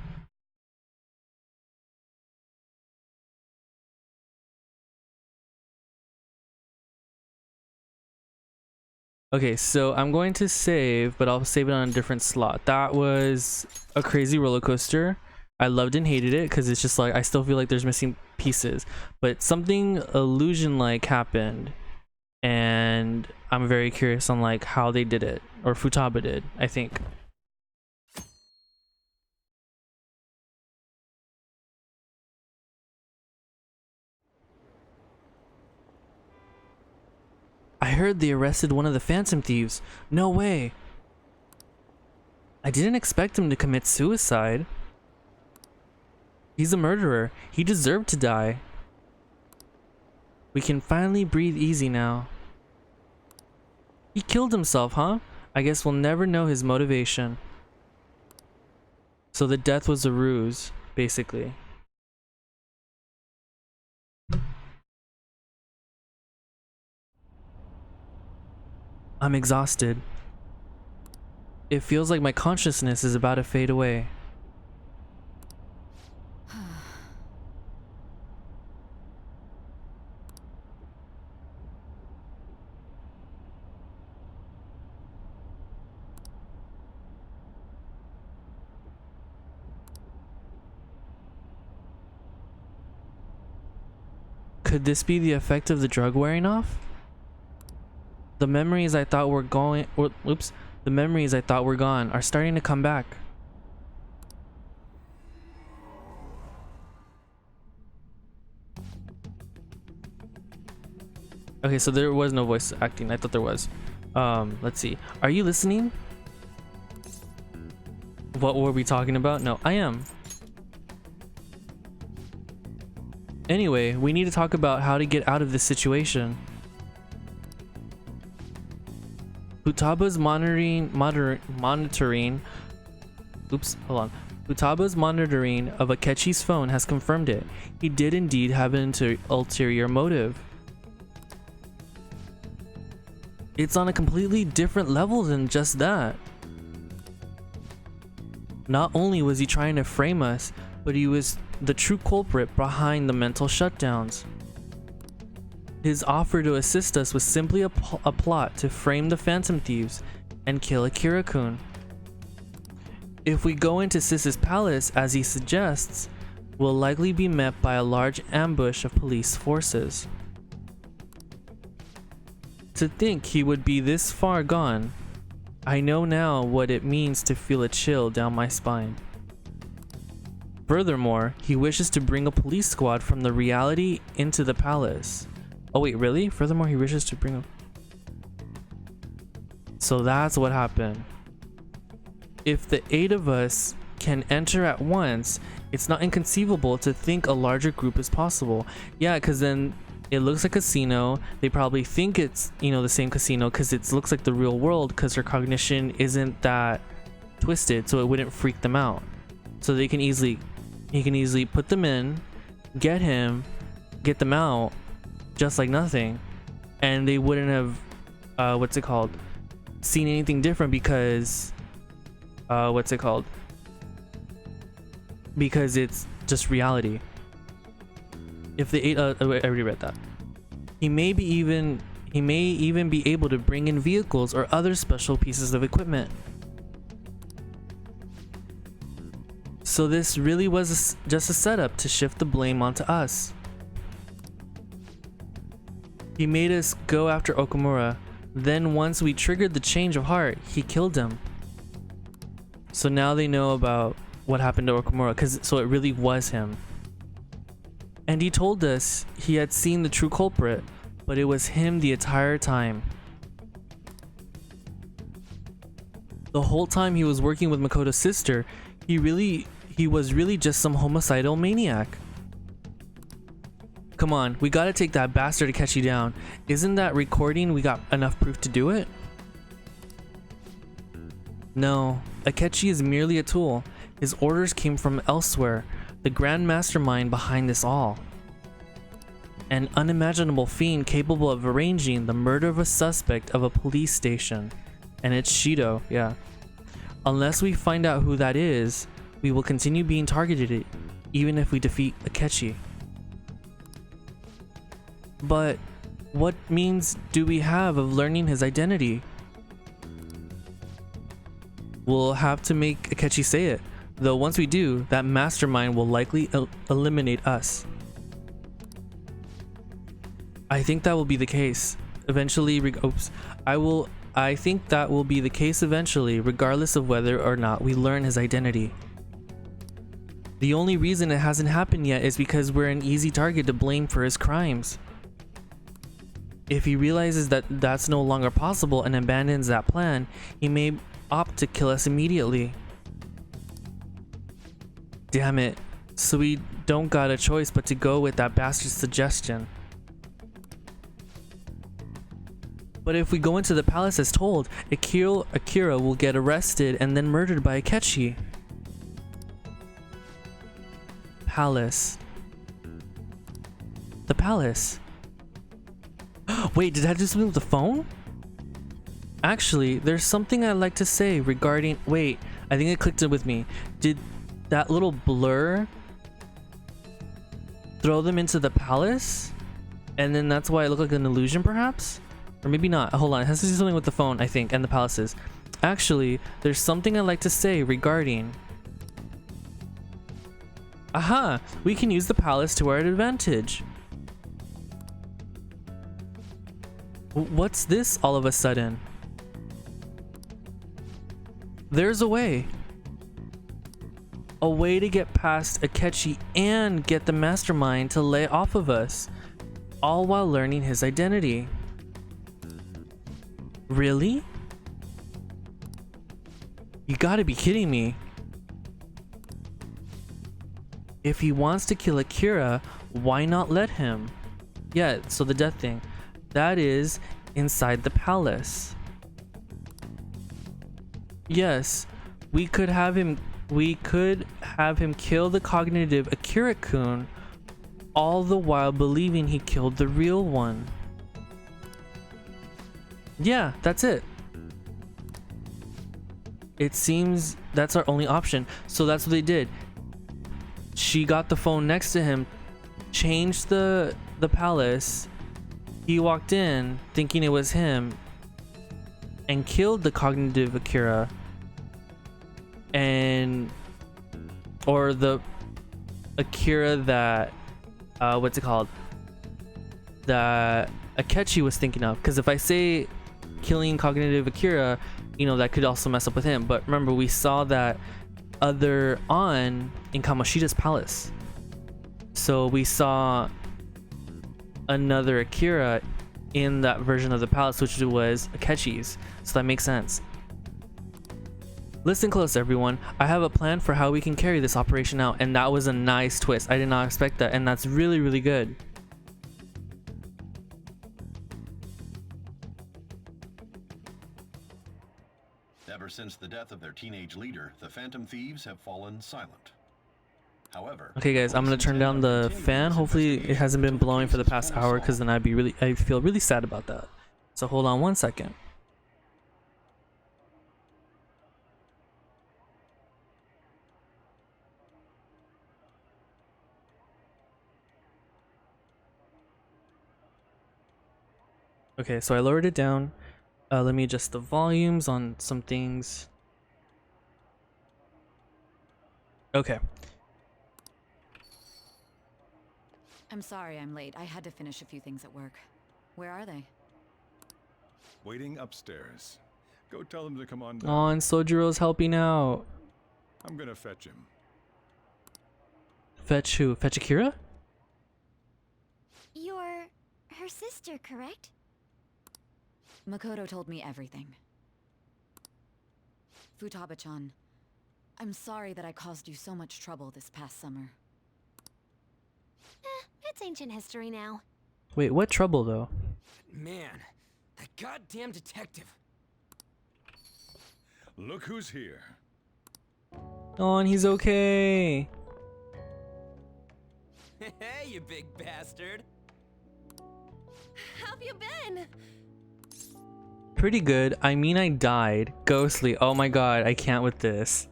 Okay, so I'm going to save, but I'll save it on a different slot. That was a crazy roller coaster. I loved and hated it because it's just like I still feel like there's missing pieces, but something illusion-like happened, and I'm very curious on like how they did it, or Futaba did, I think. I heard they arrested one of the Phantom Thieves. No way. I didn't expect him to commit suicide. He's a murderer. He deserved to die. We can finally breathe easy now. He killed himself, huh? I guess we'll never know his motivation. So the death was a ruse, basically. I'm exhausted. It feels like my consciousness is about to fade away. Could this be the effect of the drug wearing off? The memories I thought were going, the memories I thought were gone are starting to come back. Okay, so there was no voice acting. I thought there was. Let's see. Are you listening? What were we talking about? No, I am. Anyway, we need to talk about how to get out of this situation. Futaba's Futaba's monitoring of Akechi's phone has confirmed it. He did indeed have an ulterior motive. It's on a completely different level than just that. Not only was he trying to frame us, but he was the true culprit behind the mental shutdowns. His offer to assist us was simply a plot to frame the Phantom Thieves and kill Akira-kun. If we go into Sis's palace as he suggests, we'll likely be met by a large ambush of police forces. To think he would be this far gone, I know now what it means to feel a chill down my spine. Furthermore, he wishes to bring a police squad from the reality into the palace. Oh wait, really? Furthermore, he wishes to bring a... So that's what happened. If the 8 of us can enter at once, it's not inconceivable to think a larger group is possible. Yeah, because then it looks like a casino. They probably think it's, you know, the same casino because it looks like the real world because their cognition isn't that twisted, so it wouldn't freak them out. So he can easily put them in, get him, get them out, just like nothing, and they wouldn't have what's it called, seen anything different because what's it called, because it's just reality. If they ate I already read that. He may even be able to bring in vehicles or other special pieces of equipment. So this really was just a setup to shift the blame onto us. He made us go after Okamura. Then once we triggered the change of heart, he killed him. So now they know about what happened to Okamura, so it really was him. And he told us he had seen the true culprit, but it was him the entire time. The whole time he was working with Makoto's sister, he was really just some homicidal maniac. Come on, we gotta take that bastard Akechi down. Isn't that recording we got enough proof to do it? No, Akechi is merely a tool. His orders came from elsewhere, the grand mastermind behind this all. An unimaginable fiend capable of arranging the murder of a suspect of a police station. And it's Shido, yeah. Unless we find out who that is, we will continue being targeted, even if we defeat Akechi. But what means do we have of learning his identity? We'll have to make Akechi say it, though once we do, that mastermind will likely eliminate us. I think that will be the case eventually. I think that will be the case eventually, regardless of whether or not we learn his identity. The only reason it hasn't happened yet is because we're an easy target to blame for his crimes. If he realizes that that's no longer possible and abandons that plan, he may opt to kill us immediately. Damn it. So we don't got a choice but to go with that bastard's suggestion. But if we go into the palace as told, Akira will get arrested and then murdered by Akechi. Palace. The palace. Wait, did I do something with the phone? Actually, there's something I'd like to say regarding... Wait, I think it clicked in with me. Did that little blur throw them into the palace? And then that's why it looked like an illusion, perhaps? Or maybe not. Hold on, it has to do something with the phone, I think, and the palaces. Actually, there's something I'd like to say regarding... Aha! We can use the palace to our advantage. What's this all of a sudden? There's a way. A way to get past Akechi and get the mastermind to lay off of us, all while learning his identity. Really? You gotta be kidding me. If he wants to kill Akira, why not let him? Yeah, so the death thing. That is inside the palace. Yes, we could have him kill the cognitive Akira-kun, all the while believing he killed the real one. Yeah, that's it. It seems that's our only option. So that's what they did. She got the phone next to him, changed the palace. He walked in thinking it was him and killed the cognitive Akira, or the Akira that what's it called, that Akechi was thinking of. Because if I say killing cognitive Akira, you know, that could also mess up with him. But remember, we saw that other on in Kamoshida's palace, so we saw another Akira in that version of the palace, which was Akechi's. So that makes sense. Listen close, everyone. I have a plan for how we can carry this operation out, and that was a nice twist. I did not expect that, and that's really, really good. Ever since the death of their teenage leader, the Phantom Thieves have fallen silent. However, Okay, guys, I'm gonna turn down the fan. Hopefully, it hasn't been blowing for the past hour, because then I feel really sad about that. So hold on one second. Okay, so I lowered it down. Let me adjust the volumes on some things. Okay. I'm sorry I'm late. I had to finish a few things at work. Where are they? waiting upstairs. Go tell them to come on down. Oh, and Sojiro's helping out. I'm gonna fetch him. Fetch who? Fetch Akira? You're her sister, correct? Makoto told me everything. Futaba-chan, I'm sorry that I caused you so much trouble this past summer. It's ancient history now. Wait, what trouble though? Man, that goddamn detective. Look who's here. Oh, and he's okay. Hey, you big bastard. How have you been? Pretty good. I mean, I died. Ghostly. Oh my god, I can't with this.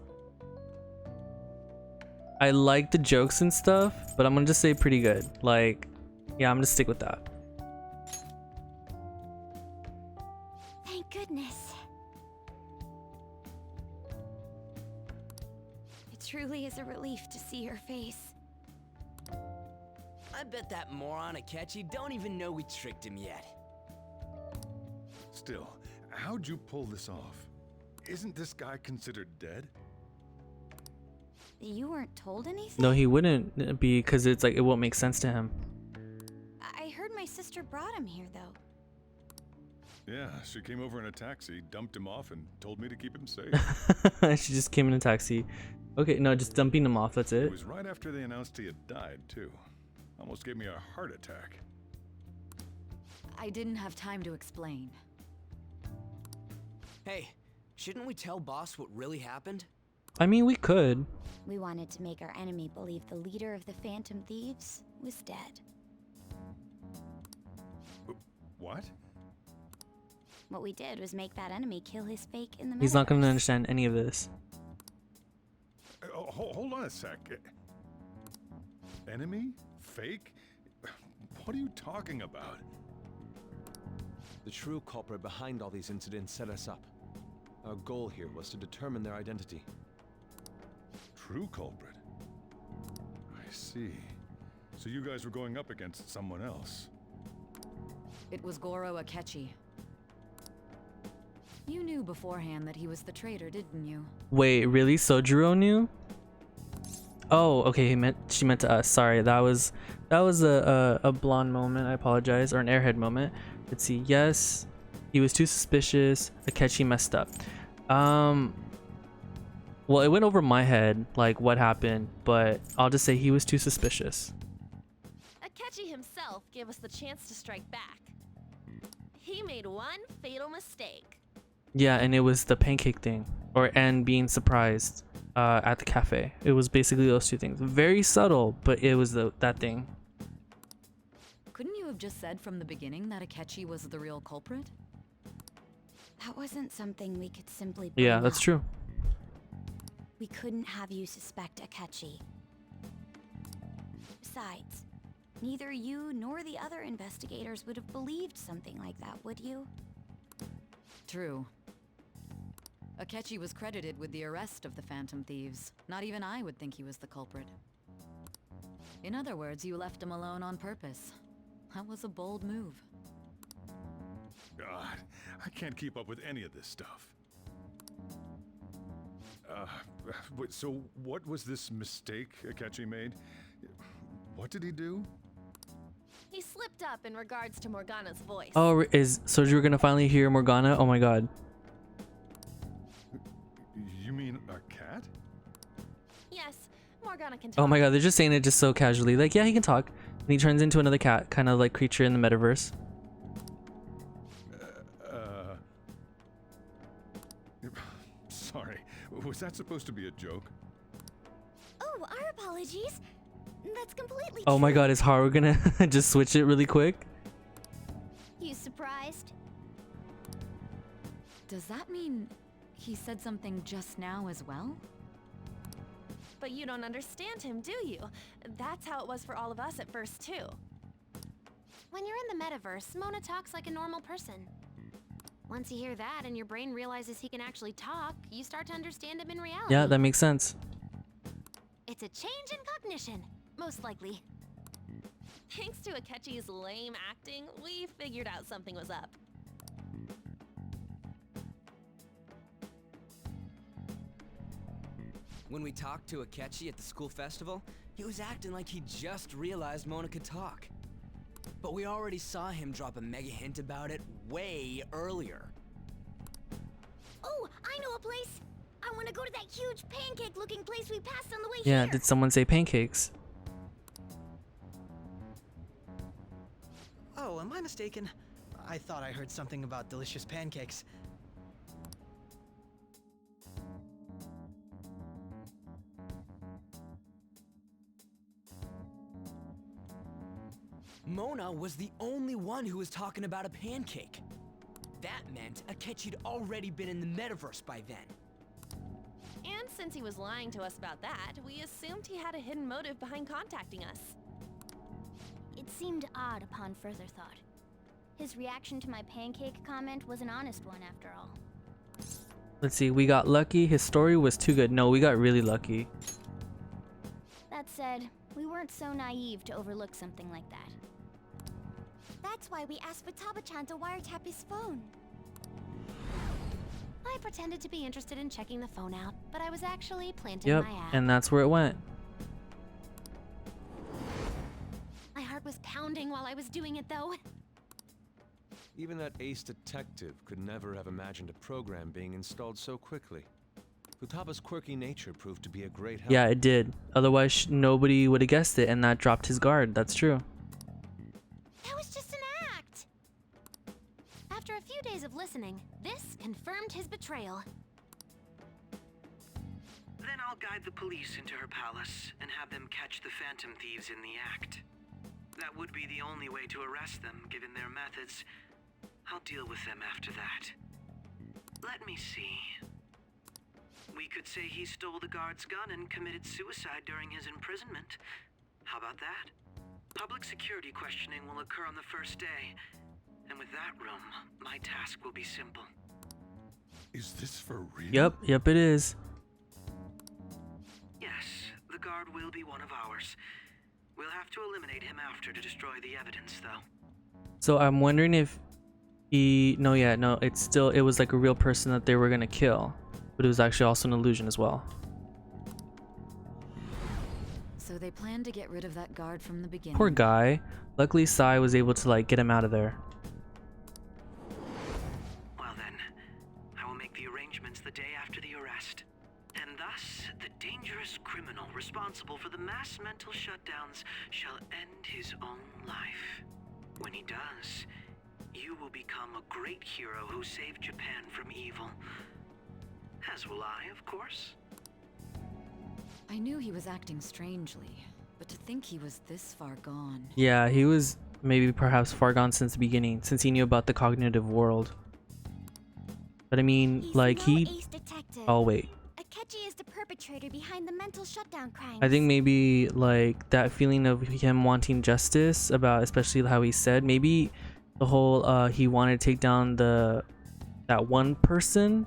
I like the jokes and stuff, but I'm gonna just say pretty good. Like, yeah, I'm gonna stick with that. Thank goodness. It truly is a relief to see your face. I bet that moron Akechi don't even know we tricked him yet. Still, how'd you pull this off? Isn't this guy considered dead? You weren't told anything? No, he wouldn't be, because it's like, it won't make sense to him. I heard my sister brought him here, though. Yeah, she came over in a taxi, dumped him off, and told me to keep him safe. She just came in a taxi. Okay, no, just dumping him off, that's It it. was right after they announced he had died, too. Almost gave me a heart attack. I didn't have time to explain. Hey, shouldn't we tell boss what really happened? I mean, we could. We wanted to make our enemy believe the leader of the Phantom Thieves was dead. What? What we did was make that enemy kill his fake in the He's not gonna metaverse. understand any of this. Hold on a sec. Enemy? Fake? What are you talking about? The true culprit behind all these incidents set us up. Our goal here was to determine their identity. True culprit? I see. So you guys were going up against someone else. It was Goro Akechi. You knew beforehand that he was the traitor, didn't you? Wait, really? Sojiro knew? Oh, okay. She meant to us. Sorry, that was a blonde moment. I apologize, or an airhead moment. Let's see. Yes, he was too suspicious. Akechi messed up. Well, it went over my head, like what happened, but I'll just say he was too suspicious. Akechi himself gave us the chance to strike back. He made one fatal mistake. Yeah, and it was the pancake thing, and being surprised at the cafe. It was basically those two things. Very subtle, but it was that thing. Couldn't you have just said from the beginning that Akechi was the real culprit? That wasn't something we could simply bring Yeah, that's up. true. We couldn't have you suspect Akechi. Besides, neither you nor the other investigators would have believed something like that, would you? True. Akechi was credited with the arrest of the Phantom Thieves. Not even I would think he was the culprit. In other words, you left him alone on purpose. That was a bold move. God, I can't keep up with any of this stuff. So what was this mistake Akechi made? What did he do? He slipped up in regards to Morgana's voice. Oh, is Sojiro gonna finally hear Morgana? Oh my god. You mean a cat? Yes, Morgana can talk. Oh my god, they're just saying it just so casually. Like, yeah, he can talk. And he turns into another cat, kind of like creature in the metaverse. Sorry, was that supposed to be a joke? Oh Oh, our apologies. That's completely Oh my true. god, is Haru gonna just switch it really quick? You surprised? Does that mean he said something just now as well? But you don't understand him, do you? That's how it was for all of us at first, too. When you're in the metaverse, Mona talks like a normal person. Once you hear that and your brain realizes he can actually talk, you start to understand him in reality. Yeah, that makes sense. It's a change in cognition, most likely. Thanks to Akechi's lame acting, we figured out something was up. When we talked to Akechi at the school festival, he was acting like he just realized Mona could talk. But we already saw him drop a mega hint about it way earlier. Oh, I know a place. I want to go to that huge pancake-looking place we passed on the way Yeah, here. did someone say pancakes? Oh, am I mistaken? I thought I heard something about delicious pancakes. Mona was the only one who was talking about a pancake. That meant Akechi'd already been in the metaverse by then. And since he was lying to us about that, we assumed he had a hidden motive behind contacting us. It seemed odd upon further thought. His reaction to my pancake comment was an honest one after all. Let's see, we got lucky. His story was too good. No, we got really lucky. That said, we weren't so naive to overlook something like that. That's why we asked Futaba-chan to wiretap his phone. I pretended to be interested in checking the phone out, but I was actually planting Yep, my ad. and that's where it went. My heart was pounding while I was doing it, though. Even that ace detective could never have imagined a program being installed so quickly. Futaba's quirky nature proved to be a great help. Yeah, it did. Otherwise, nobody would have guessed it, and that dropped his guard. That's true. That was just an act! After a few days of listening, this confirmed his betrayal. Then I'll guide the police into her palace and have them catch the Phantom Thieves in the act. That would be the only way to arrest them, given their methods. I'll deal with them after that. Let me see. We could say he stole the guard's gun and committed suicide during his imprisonment. How about that? Public security questioning will occur on the first day. And with that room, my task will be simple. Is this for real? Yep, it is. Yes, the guard will be one of ours. We'll have to eliminate him after to destroy the evidence, though. So I'm wondering if he... No, it was like a real person that they were gonna kill. But it was actually also an illusion as well. So they planned to get rid of that guard from the beginning. Poor guy. Luckily, Sai was able to get him out of there. Well then, I will make the arrangements the day after the arrest. And thus, the dangerous criminal responsible for the mass mental shutdowns shall end his own life. When he does, you will become a great hero who saved Japan from evil. As will I, of course. I knew he was acting strangely, but to think he was this far gone. Yeah, he was maybe perhaps far gone since the beginning, since he knew about the cognitive world. But I mean, Ace detective. Oh, wait. Akechi is the perpetrator behind the mental shutdown crimes. I think maybe, that feeling of him wanting justice, about especially how he said, maybe the whole, he wanted to take down that one person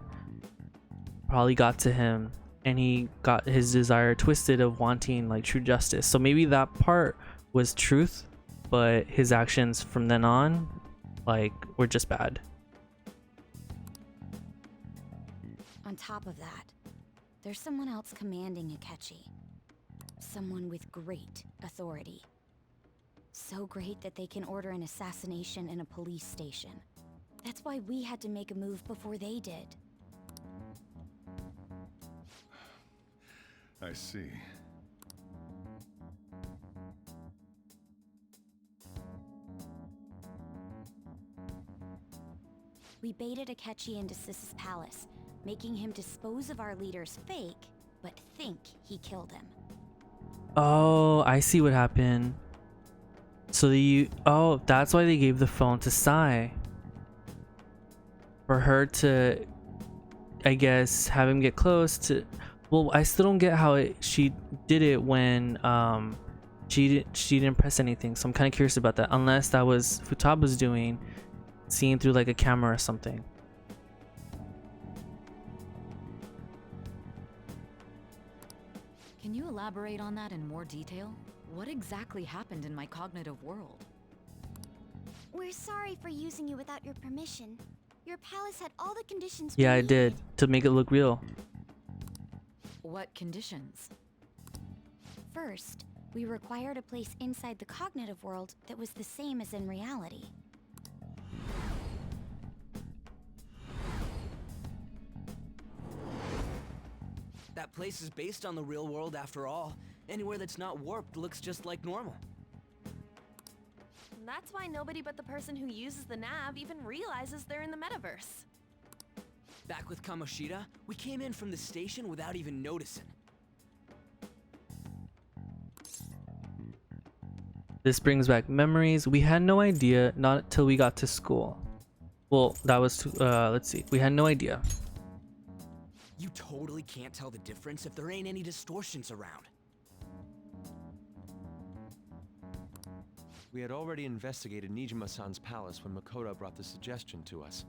probably got to him, and he got his desire twisted of wanting true justice. So maybe that part was truth, but his actions from then on were just bad. On top of that, there's someone else commanding Akechi. Someone with great authority. So great that they can order an assassination in a police station. That's why we had to make a move before they did. I see. We baited Akechi into Sis's palace, making him dispose of our leader's fake, but think he killed him. Oh, I see what happened. So oh, that's why they gave the phone to Sai. For her to, I guess, have him get close to. Well, I still don't get how she did it when she didn't press anything. So I'm kind of curious about that. Unless that was Futaba's doing, seeing through like a camera or something. Can you elaborate on that in more detail? What exactly happened in my cognitive world? We're sorry for using you without your permission. Your palace had all the conditions Yeah, we I did, to make it look real. What conditions? First, we required a place inside the cognitive world that was the same as in reality. That place is based on the real world after all. Anywhere that's not warped looks just like normal. That's why nobody but the person who uses the nav even realizes they're in the metaverse. Back with Kamoshida, we came in from the station without even noticing. This brings back memories. We had no idea, not till we got to school. Well, that was, let's see. We had no idea. You totally can't tell the difference if there ain't any distortions around. We had already investigated Nijima-san's palace when Makoto brought the suggestion to us.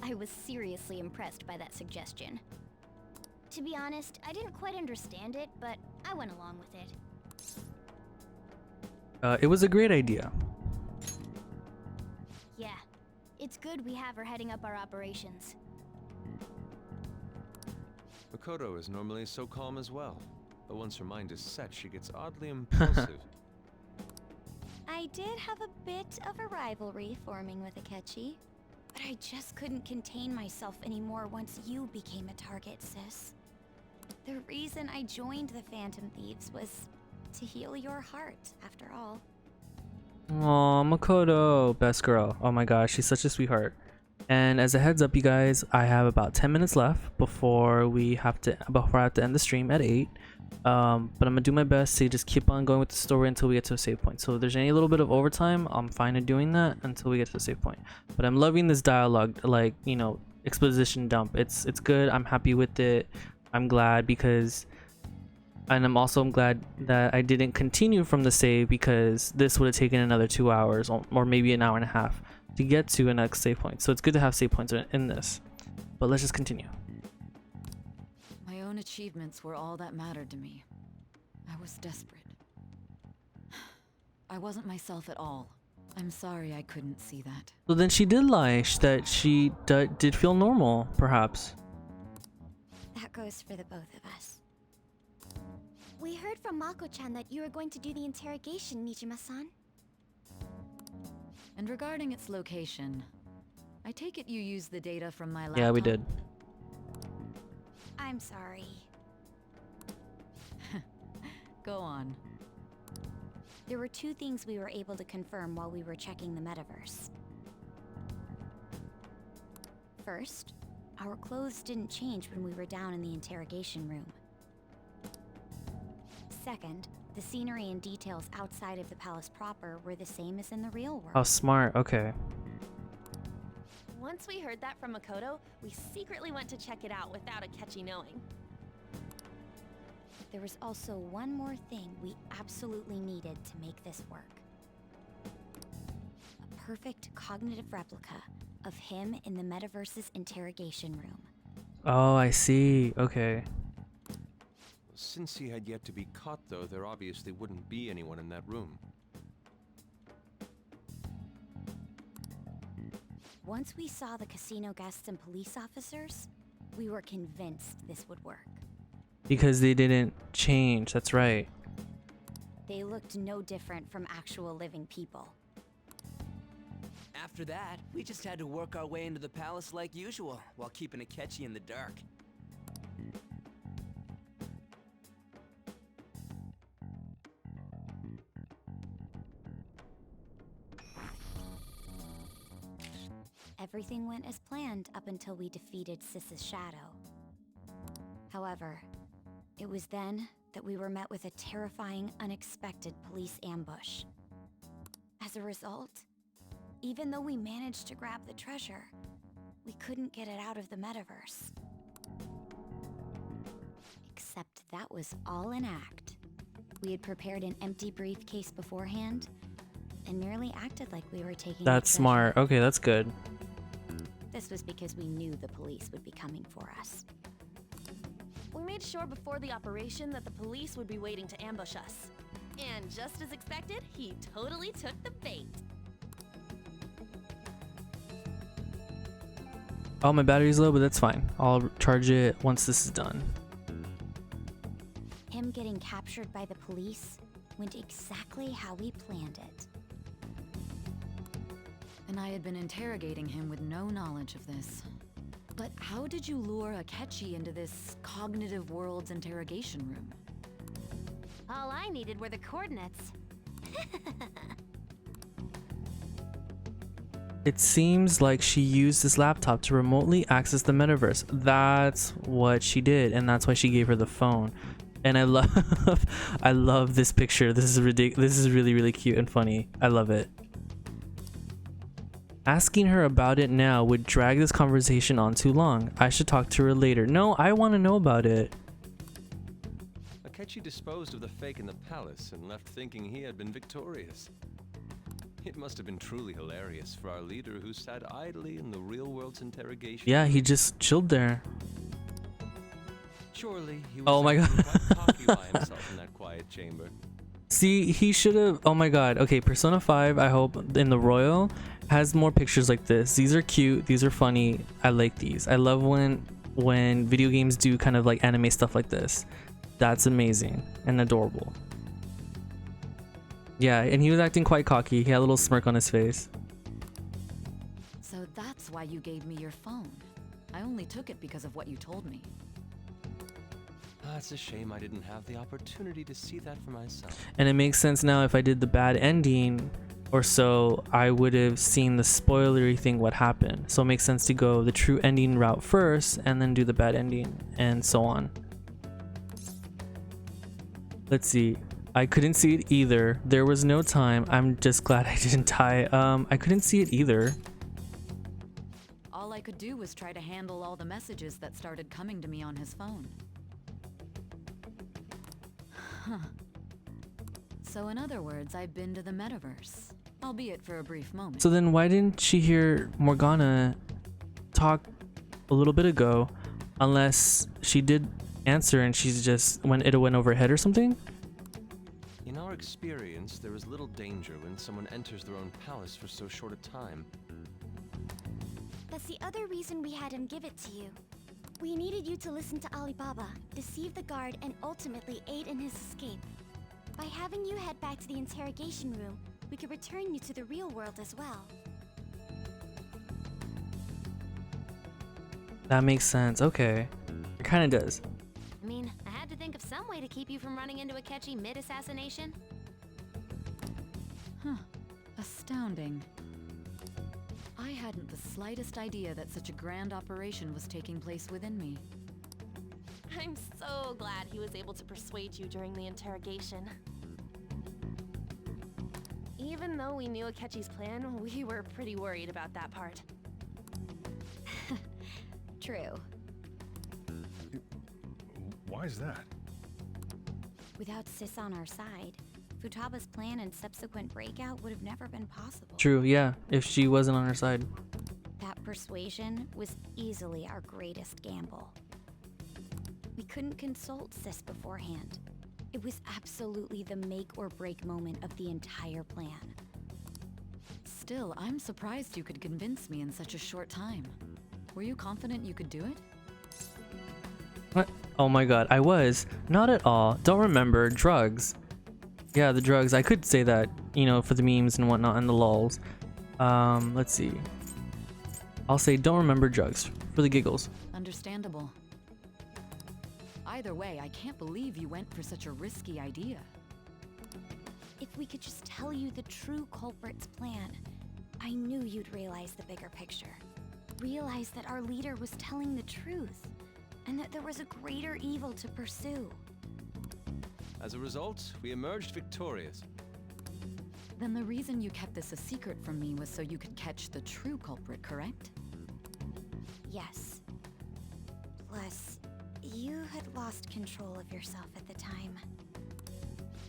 I was seriously impressed by that suggestion. To be honest, I didn't quite understand it, but I went along with it. It was a great idea. Yeah, it's good we have her heading up our operations. Makoto is normally so calm as well, but once her mind is set, she gets oddly impulsive. I did have a bit of a rivalry forming with Akechi, but I just couldn't contain myself anymore once you became a target, sis. The reason I joined the Phantom Thieves was to heal your heart, after all. Aw, Makoto, best girl. Oh my gosh, she's such a sweetheart. And as a heads up, you guys, I have about 10 minutes left before I have to end the stream at 8. But I'm gonna do my best to just keep on going with the story until we get to a save point. So if there's any little bit of overtime, I'm fine in doing that until we get to the save point. But I'm loving this dialogue, like, you know, exposition dump. It's good. I'm happy with it. I'm glad because, and I'm glad that I didn't continue from the save because this would have taken another 2 hours or maybe an hour and a half to get to a next save point. So it's good to have save points in this. But let's just continue. My own achievements were all that mattered to me. I was desperate. I wasn't myself at all. I'm sorry I couldn't see that. So then she did lie that she did feel normal, perhaps. That goes for the both of us. We heard from Mako-chan that you were going to do the interrogation, Nijima-san. And regarding its location, I take it you used the data from my laptop? Yeah, we did. I'm sorry. Go on. There were 2 things we were able to confirm while we were checking the metaverse. First, our clothes didn't change when we were down in the interrogation room. Second, the scenery and details outside of the palace proper were the same as in the real world. Oh, smart. Okay. Once we heard that from Makoto, we secretly went to check it out without Akechi knowing. There was also one more thing we absolutely needed to make this work. A perfect cognitive replica of him in the metaverse's interrogation room. Oh, I see. Okay. Since he had yet to be caught, though, there obviously wouldn't be anyone in that room. Once we saw the casino guests and police officers, we were convinced this would work. Because they didn't change, that's right. They looked no different from actual living people. After that, we just had to work our way into the palace like usual, while keeping Akechi in the dark. Everything went as planned up until we defeated Sis's shadow. However, It was then that we were met with a terrifying, unexpected police ambush. As a result, even though we managed to grab the treasure, we couldn't get it out of the metaverse. Except that was all an act. We had prepared an empty briefcase beforehand and merely acted like we were taking That's the treasure. smart. Okay, that's good. This was because we knew the police would be coming for us. We made sure before the operation that the police would be waiting to ambush us. And just as expected, he totally took the bait. Oh, my battery's low, but that's fine. I'll charge it once this is done. Him getting captured by the police went exactly how we planned it. And I had been interrogating him with no knowledge of this. But how did you lure Akechi into this cognitive world's interrogation room? All I needed were the coordinates. It seems like she used this laptop to remotely access the metaverse. That's what she did, and that's why she gave her the phone. And I love this picture. This is ridiculous. This is really, really cute and funny. I love it. Asking her about it now would drag this conversation on too long. I should talk to her later. No, I want to know about it. Akechi disposed of the fake in the palace and left thinking he had been victorious. It must have been truly hilarious for our leader who sat idly in the real world's interrogation. Yeah, he just chilled there. Surely he was Oh my God. quite cocky by himself in that quiet chamber. See, he should have. Oh my god. Okay, Persona 5, I hope, in the Royal has more pictures like this. These are cute. These are funny. I like these. I love when video games do kind of like anime stuff like this. That's amazing and adorable. Yeah, and he was acting quite cocky. He had a little smirk on his face. So that's why you gave me your phone. I only took it because of what you told me. It's a shame I didn't have the opportunity to see that for myself. And it makes sense now. If I did the bad ending or so, I would have seen the spoilery thing what happened. So it makes sense to go the true ending route first and then do the bad ending and so on. Let's see. I couldn't see it either. There was no time. I'm just glad I didn't die. I couldn't see it either. All I could do was try to handle all the messages that started coming to me on his phone. Huh. So in other words, I've been to the metaverse, albeit for a brief moment. So then why didn't she hear Morgana talk a little bit ago, unless she did answer and she's just when it went over her head or something? In our experience, there is little danger when someone enters their own palace for so short a time. That's the other reason we had him give it to you. We needed you to listen to Alibaba, deceive the guard, and ultimately aid in his escape. By having you head back to the interrogation room, we could return you to the real world as well. That makes sense. Okay. It kind of does. I mean, I had to think of some way to keep you from running into Akechi mid-assassination. Huh. Astounding. I hadn't the slightest idea that such a grand operation was taking place within me. I'm so glad he was able to persuade you during the interrogation. Even though we knew Akechi's plan, we were pretty worried about that part. True. Why is that? Without Sis on our side, Futaba's plan and subsequent breakout would have never been possible. True, yeah, if she wasn't on her side. That persuasion was easily our greatest gamble. We couldn't consult Sis beforehand. It was absolutely the make or break moment of the entire plan. Still, I'm surprised you could convince me in such a short time. Were you confident you could do it? What? Oh my god, I was. Not at all. Don't remember. Drugs. Yeah, the drugs. I could say that, you know, for the memes and whatnot and the lulz. Let's see. I'll say don't remember drugs for the giggles. Understandable. Either way, I can't believe you went for such a risky idea. If we could just tell you the true culprit's plan, I knew you'd realize the bigger picture. Realize that our leader was telling the truth, and that there was a greater evil to pursue. As a result, we emerged victorious. Then the reason you kept this a secret from me was so you could catch the true culprit, correct? Yes. Plus, you had lost control of yourself at the time.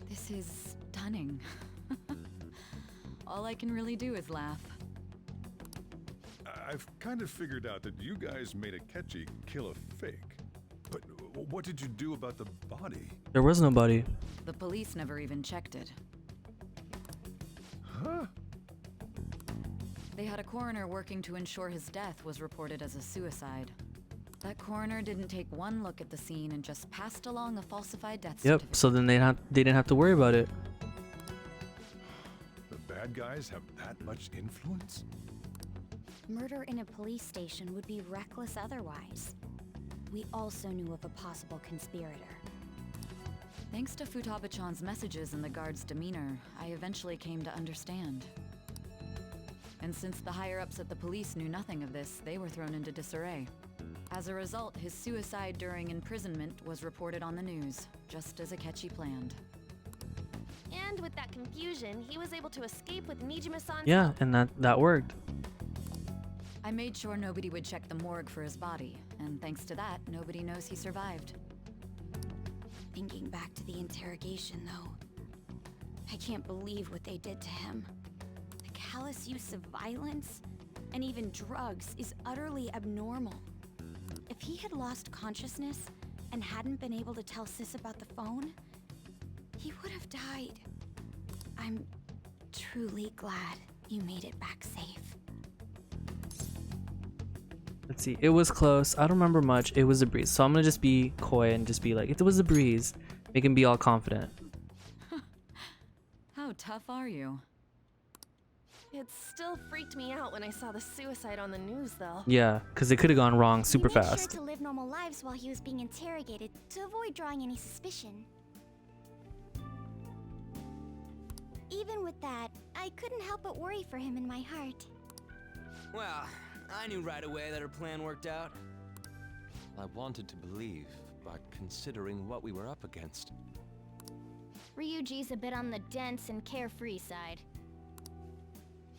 This is stunning. All I can really do is laugh. I've kind of figured out that you guys made Akechi kill a fake. But what did you do about the body? There was no body. The police never even checked it. Huh? They had a coroner working to ensure his death was reported as a suicide. That coroner didn't take one look at the scene and just passed along a falsified death certificate. Yep, so then they didn't have to worry about it. The bad guys have that much influence? Murder in a police station would be reckless otherwise. We also knew of a possible conspirator. Thanks to Futaba-chan's messages and the guard's demeanor, I eventually came to understand. And since the higher-ups at the police knew nothing of this, they were thrown into disarray. As a result, his suicide during imprisonment was reported on the news, just as Akechi planned. And with that confusion, he was able to escape with Nijima-san's Yeah, help. and that worked. I made sure nobody would check the morgue for his body, and thanks to that, nobody knows he survived. Thinking back to the interrogation, though, I can't believe what they did to him. The callous use of violence, and even drugs, is utterly abnormal. If he had lost consciousness and hadn't been able to tell Sis about the phone, he would have died. I'm truly glad you made it back safe. Let's see. It was close. I don't remember much. It was a breeze. So I'm gonna just be coy and just be like, it was a breeze. Make him be all confident. How tough are you? It still freaked me out when I saw the suicide on the news, though. Yeah, because it could have gone wrong super We made fast. sure to live normal lives while he was being interrogated to avoid drawing any suspicion. Even with that, I couldn't help but worry for him in my heart. Well, I knew right away that her plan worked out. I wanted to believe, but considering what we were up against. Ryuji's a bit on the dense and carefree side.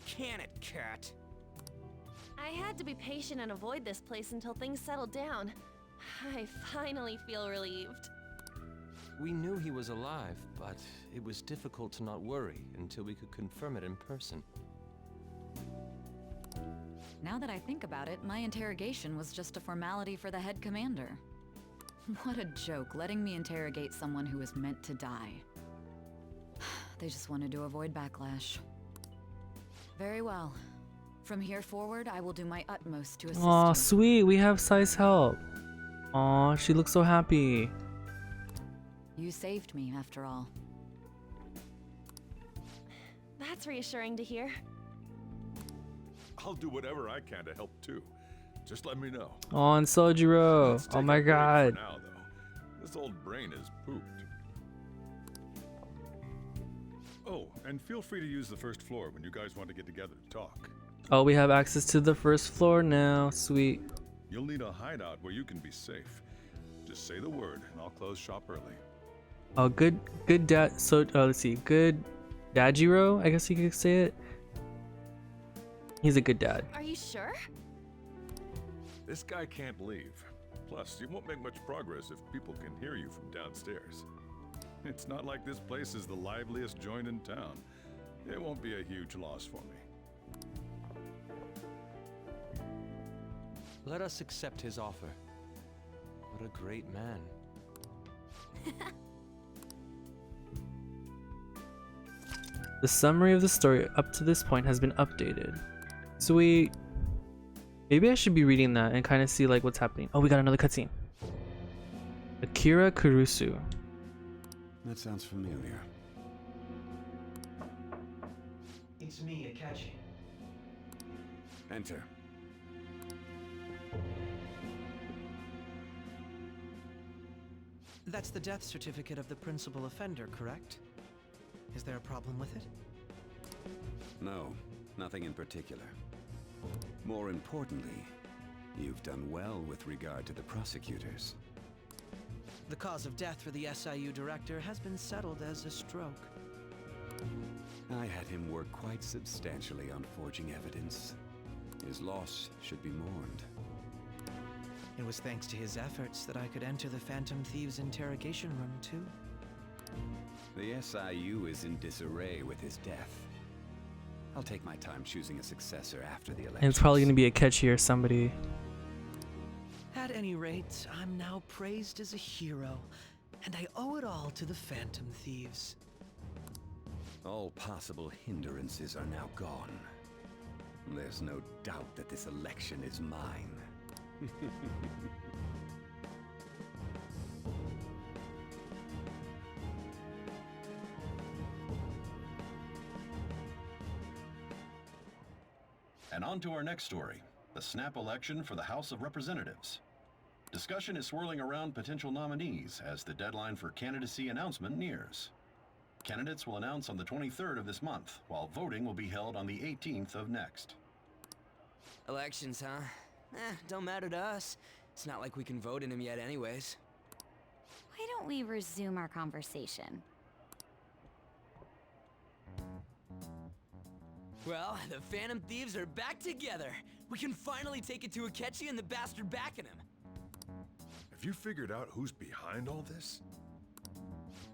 Can it, cat? I had to be patient and avoid this place until things settled down. I finally feel relieved. We knew he was alive, but it was difficult to not worry until we could confirm it in person. Now that I think about it, my interrogation was just a formality for the head commander. What a joke, letting me interrogate someone who was meant to die. They just wanted to avoid backlash. Very well. From here forward, I will do my utmost to assist Aw, you. sweet. We have Sai's help. Aw, she looks so happy. You saved me, after all. That's reassuring to hear. I'll do whatever I can to help too. Just let me know. Aw, and Sojiro. Let's Oh take my a break for god. now, though. This old brain is pooped. Oh, and feel free to use the first floor when you guys want to get together to talk. Oh, we have access to the first floor now. Sweet. You'll need a hideout where you can be safe. Just say the word, and I'll close shop early. Oh, good dad. So, let's see. Good Dajiro, I guess you could say it. He's a good dad. Are you sure? This guy can't leave. Plus, you won't make much progress if people can hear you from downstairs. It's not like this place is the liveliest joint in town. It won't be a huge loss for me. Let us accept his offer. What a great man. The summary of the story up to this point has been updated. Sweet. Maybe I should be reading that and kind of see like what's happening. Oh, we got another cutscene. Akira Kurusu. That sounds familiar. It's me, Akechi. Enter. That's the death certificate of the principal offender, correct? Is there a problem with it? No, nothing in particular. More importantly, you've done well with regard to the prosecutors. The cause of death for the SIU director has been settled as a stroke. I had him work quite substantially on forging evidence. His loss should be mourned. It was thanks to his efforts that I could enter the Phantom Thieves' interrogation room, too. The SIU is in disarray with his death. I'll take my time choosing a successor after the election. And it's probably going to be Akechi or somebody. At any rate, I'm now praised as a hero, and I owe it all to the Phantom Thieves. All possible hindrances are now gone. There's no doubt that this election is mine. And on to our next story, the snap election for the House of Representatives. Discussion is swirling around potential nominees as the deadline for candidacy announcement nears. Candidates will announce on the 23rd of this month, while voting will be held on the 18th of next. Elections, huh? Don't matter to us. It's not like we can vote in them yet anyways. Why don't we resume our conversation? Well, the Phantom Thieves are back together. We can finally take it to Akechi and the bastard backing him. Have you figured out who's behind all this?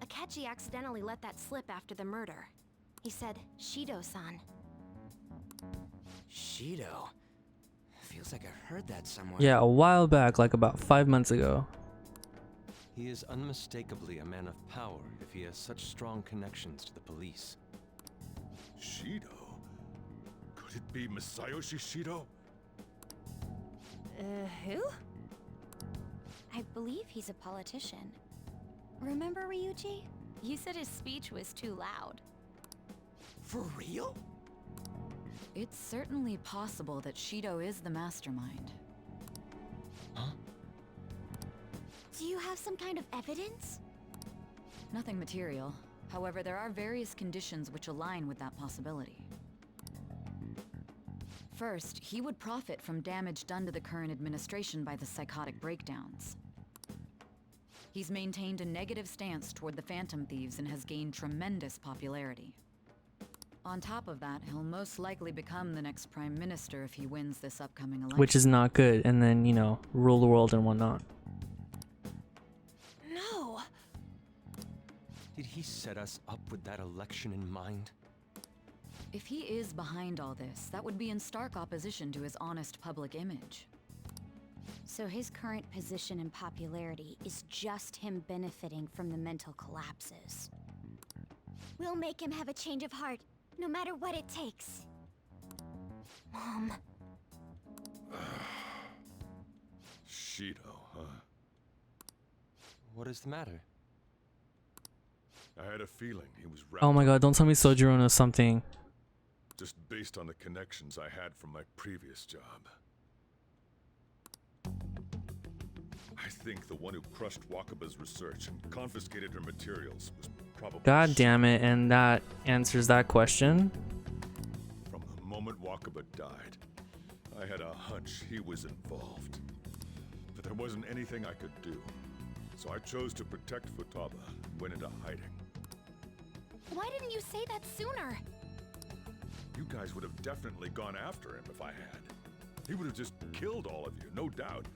Akechi accidentally let that slip after the murder. He said, Shido-san. Shido? Feels like I've heard that somewhere. Yeah, a while back, like about 5 months ago. He is unmistakably a man of power if he has such strong connections to the police. Shido? Could it be Masayoshi Shido? Who? I believe he's a politician. Remember, Ryuji? You said his speech was too loud. For real? It's certainly possible that Shido is the mastermind. Huh? Do you have some kind of evidence? Nothing material. However, there are various conditions which align with that possibility. First, he would profit from damage done to the current administration by the psychotic breakdowns. He's maintained a negative stance toward the Phantom Thieves and has gained tremendous popularity. On top of that, he'll most likely become the next Prime Minister if he wins this upcoming election. Which is not good, and then, you know, rule the world and whatnot. No! Did he set us up with that election in mind? If he is behind all this, that would be in stark opposition to his honest public image. So his current position and popularity is just him benefiting from the mental collapses. We'll make him have a change of heart, no matter what it takes. Mom. Shido, huh? What is the matter? I had a feeling he was wrapped Oh my up, god, don't tell me Sojiro knows something. just based on the connections I had from my previous job. I think the one who crushed Wakaba's research and confiscated her materials was probably God damn it, and that answers that question. From the moment Wakaba died, I had a hunch he was involved. But there wasn't anything I could do. So I chose to protect Futaba and went into hiding. Why didn't you say that sooner? You guys would have definitely gone after him if I had. He would have just killed all of you, no doubt.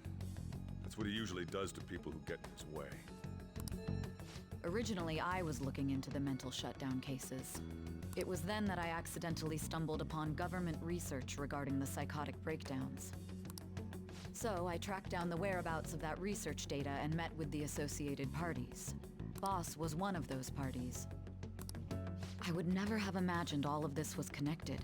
That's what he usually does to people who get in his way. Originally, I was looking into the mental shutdown cases. It was then that I accidentally stumbled upon government research regarding the psychotic breakdowns. So I tracked down the whereabouts of that research data and met with the associated parties. Boss was one of those parties. I would never have imagined all of this was connected.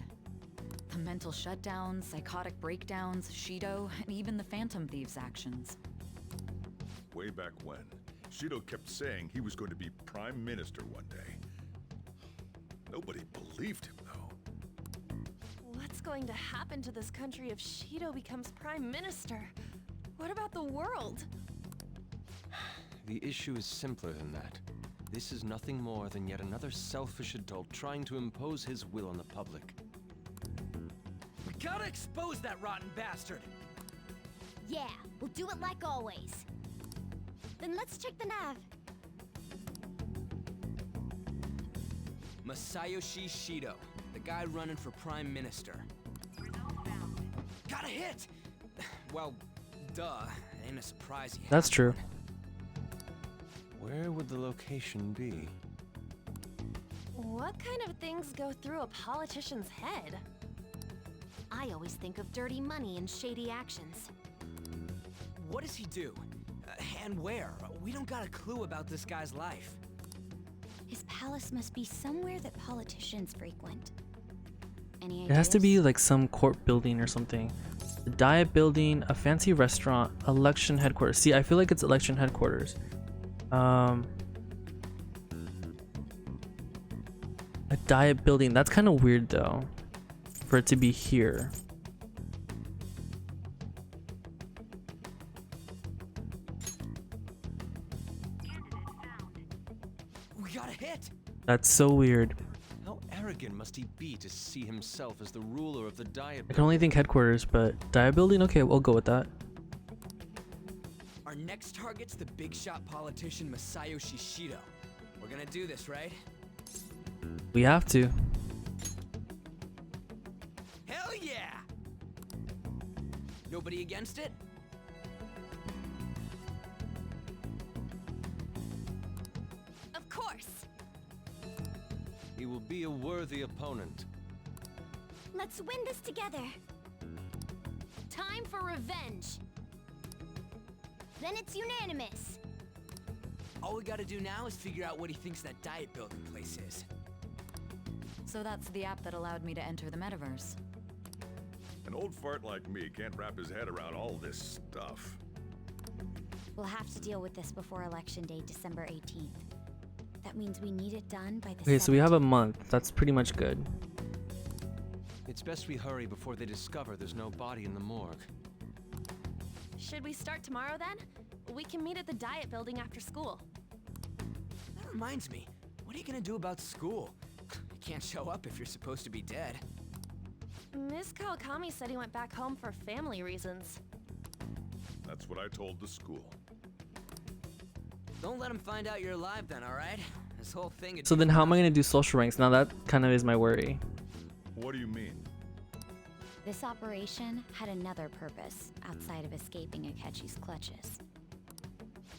The mental shutdowns, psychotic breakdowns, Shido, and even the Phantom Thieves' actions. Way back when, Shido kept saying he was going to be Prime Minister one day. Nobody believed him, though. What's going to happen to this country if Shido becomes Prime Minister? What about the world? The issue is simpler than that. This is nothing more than yet another selfish adult trying to impose his will on the public. We gotta expose that rotten bastard! Yeah, we'll do it like always. Then let's check the nav. Masayoshi Shido, the guy running for Prime Minister. Got a hit! Well, duh. It ain't a surprise he That's had true. one. Where would the location be? What kind of things go through a politician's head? I always think of dirty money and shady actions. What does he do? And where? We don't got a clue about this guy's life. His palace must be somewhere that politicians frequent. Any It has to ideas? be like some court building or something. The Diet Building, a fancy restaurant, election headquarters. See, I feel like it's election headquarters. A Diet Building. That's kind of weird though, for it to be here. We got a hit! That's so weird. How arrogant must he be to see himself as the ruler of the Diet? I can only think headquarters, but Diet Building. Okay, we'll go with that. Our next target's the big shot politician Masayoshi Shido. We're gonna do this, right? We have to. Hell yeah! Nobody against it? Of course. He will be a worthy opponent. Let's win this together. Time for revenge. Then it's unanimous. All we gotta do now is figure out what he thinks that Diet Building place is. So that's the app that allowed me to enter the metaverse. An old fart like me can't wrap his head around all this stuff. We'll have to deal with this before Election Day, December 18th. That means we need it done by the Okay, so we have a 17th. month. That's pretty much good. It's best we hurry before they discover there's no body in the morgue. Should we start tomorrow then? We can meet at the Diet Building after school. That reminds me, what are you gonna do about school? You can't show up if you're supposed to be dead. Miss Kawakami said he went back home for family reasons. That's what I told the school. Don't let him find out you're alive then, alright? This whole thing... So then how am I going to do social ranks? Now that kind of is my worry. What do you mean? This operation had another purpose outside of escaping Akechi's clutches.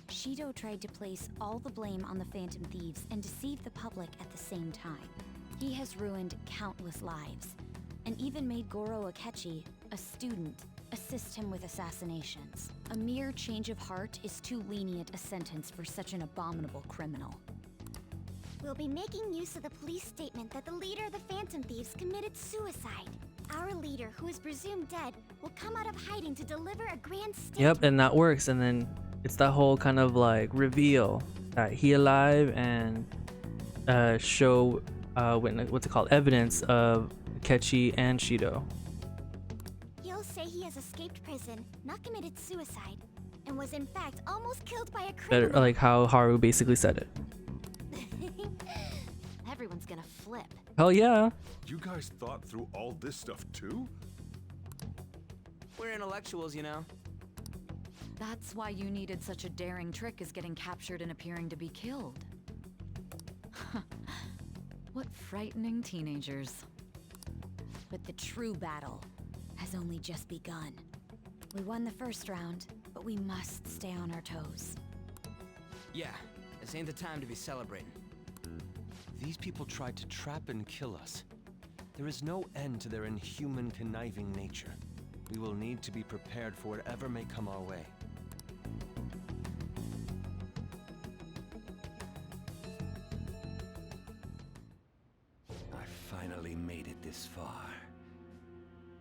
Shido tried to place all the blame on the Phantom Thieves and deceive the public at the same time. He has ruined countless lives, and even made Goro Akechi, a student, assist him with assassinations. A mere change of heart is too lenient a sentence for such an abominable criminal. We'll be making use of the police statement that the leader of the Phantom Thieves committed suicide. Our leader, who is presumed dead, will come out of hiding to deliver a grand statement. Yep, and that works. And then it's that whole kind of like reveal that he alive and show what's it called, evidence of Akechi and Shido. He'll say he has escaped prison, not committed suicide, and was in fact almost killed by a Better, criminal. like how Haru basically said it. Everyone's gonna flip. Hell yeah. You guys thought through all this stuff too? We're intellectuals, you know. That's why you needed such a daring trick as getting captured and appearing to be killed. What frightening teenagers. But the true battle has only just begun. We won the first round, but we must stay on our toes. Yeah, this ain't the time to be celebrating. These people tried to trap and kill us. There is no end to their inhuman, conniving nature. We will need to be prepared for whatever may come our way. I finally made it this far.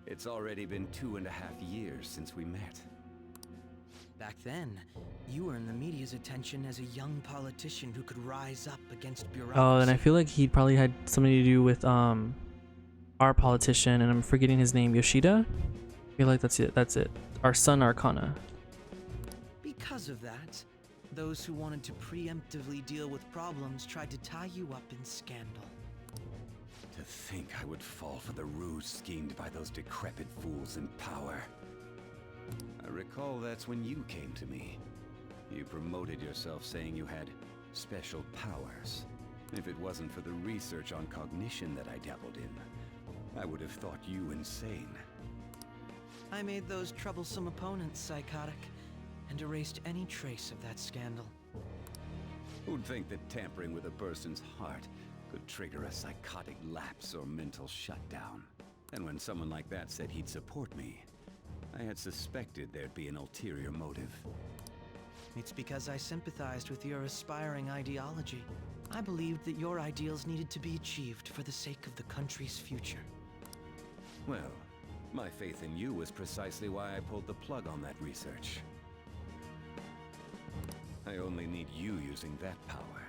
It's already been 2.5 years since we met. Back then, you were in the media's attention as a young politician who could rise up against bureaucracy. Oh, and I feel like he probably had something to do with our politician, and I'm forgetting his name, Yoshida? I feel like that's it. That's it. Our son Arcana. Because of that, those who wanted to preemptively deal with problems tried to tie you up in scandal. To think I would fall for the ruse schemed by those decrepit fools in power. I recall that's when you came to me. You promoted yourself saying you had special powers. If it wasn't for the research on cognition that I dabbled in, I would have thought you insane. I made those troublesome opponents psychotic, and erased any trace of that scandal. Who'd think that tampering with a person's heart could trigger a psychotic lapse or mental shutdown? And when someone like that said he'd support me, I had suspected there'd be an ulterior motive. It's because I sympathized with your aspiring ideology. I believed that your ideals needed to be achieved for the sake of the country's future. Well, my faith in you was precisely why I pulled the plug on that research. I only need you using that power.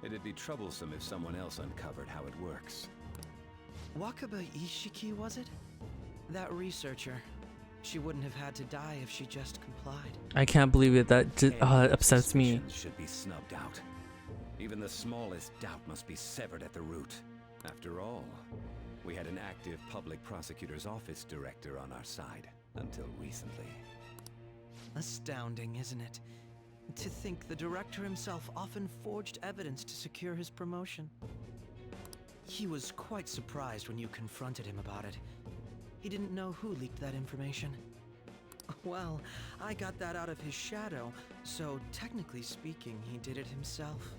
It'd be troublesome if someone else uncovered how it works. Wakaba Ishiki, was it? That researcher. She wouldn't have had to die if she just complied. I can't believe it. That upsets me. Should be snubbed out. Even the smallest doubt must be severed at the root. After all, we had an active public prosecutor's office director on our side until recently. Astounding, isn't it? To think the director himself often forged evidence to secure his promotion. He was quite surprised when you confronted him about it. He didn't know who leaked that information. Well, I got that out of his shadow, so technically speaking, he did it himself.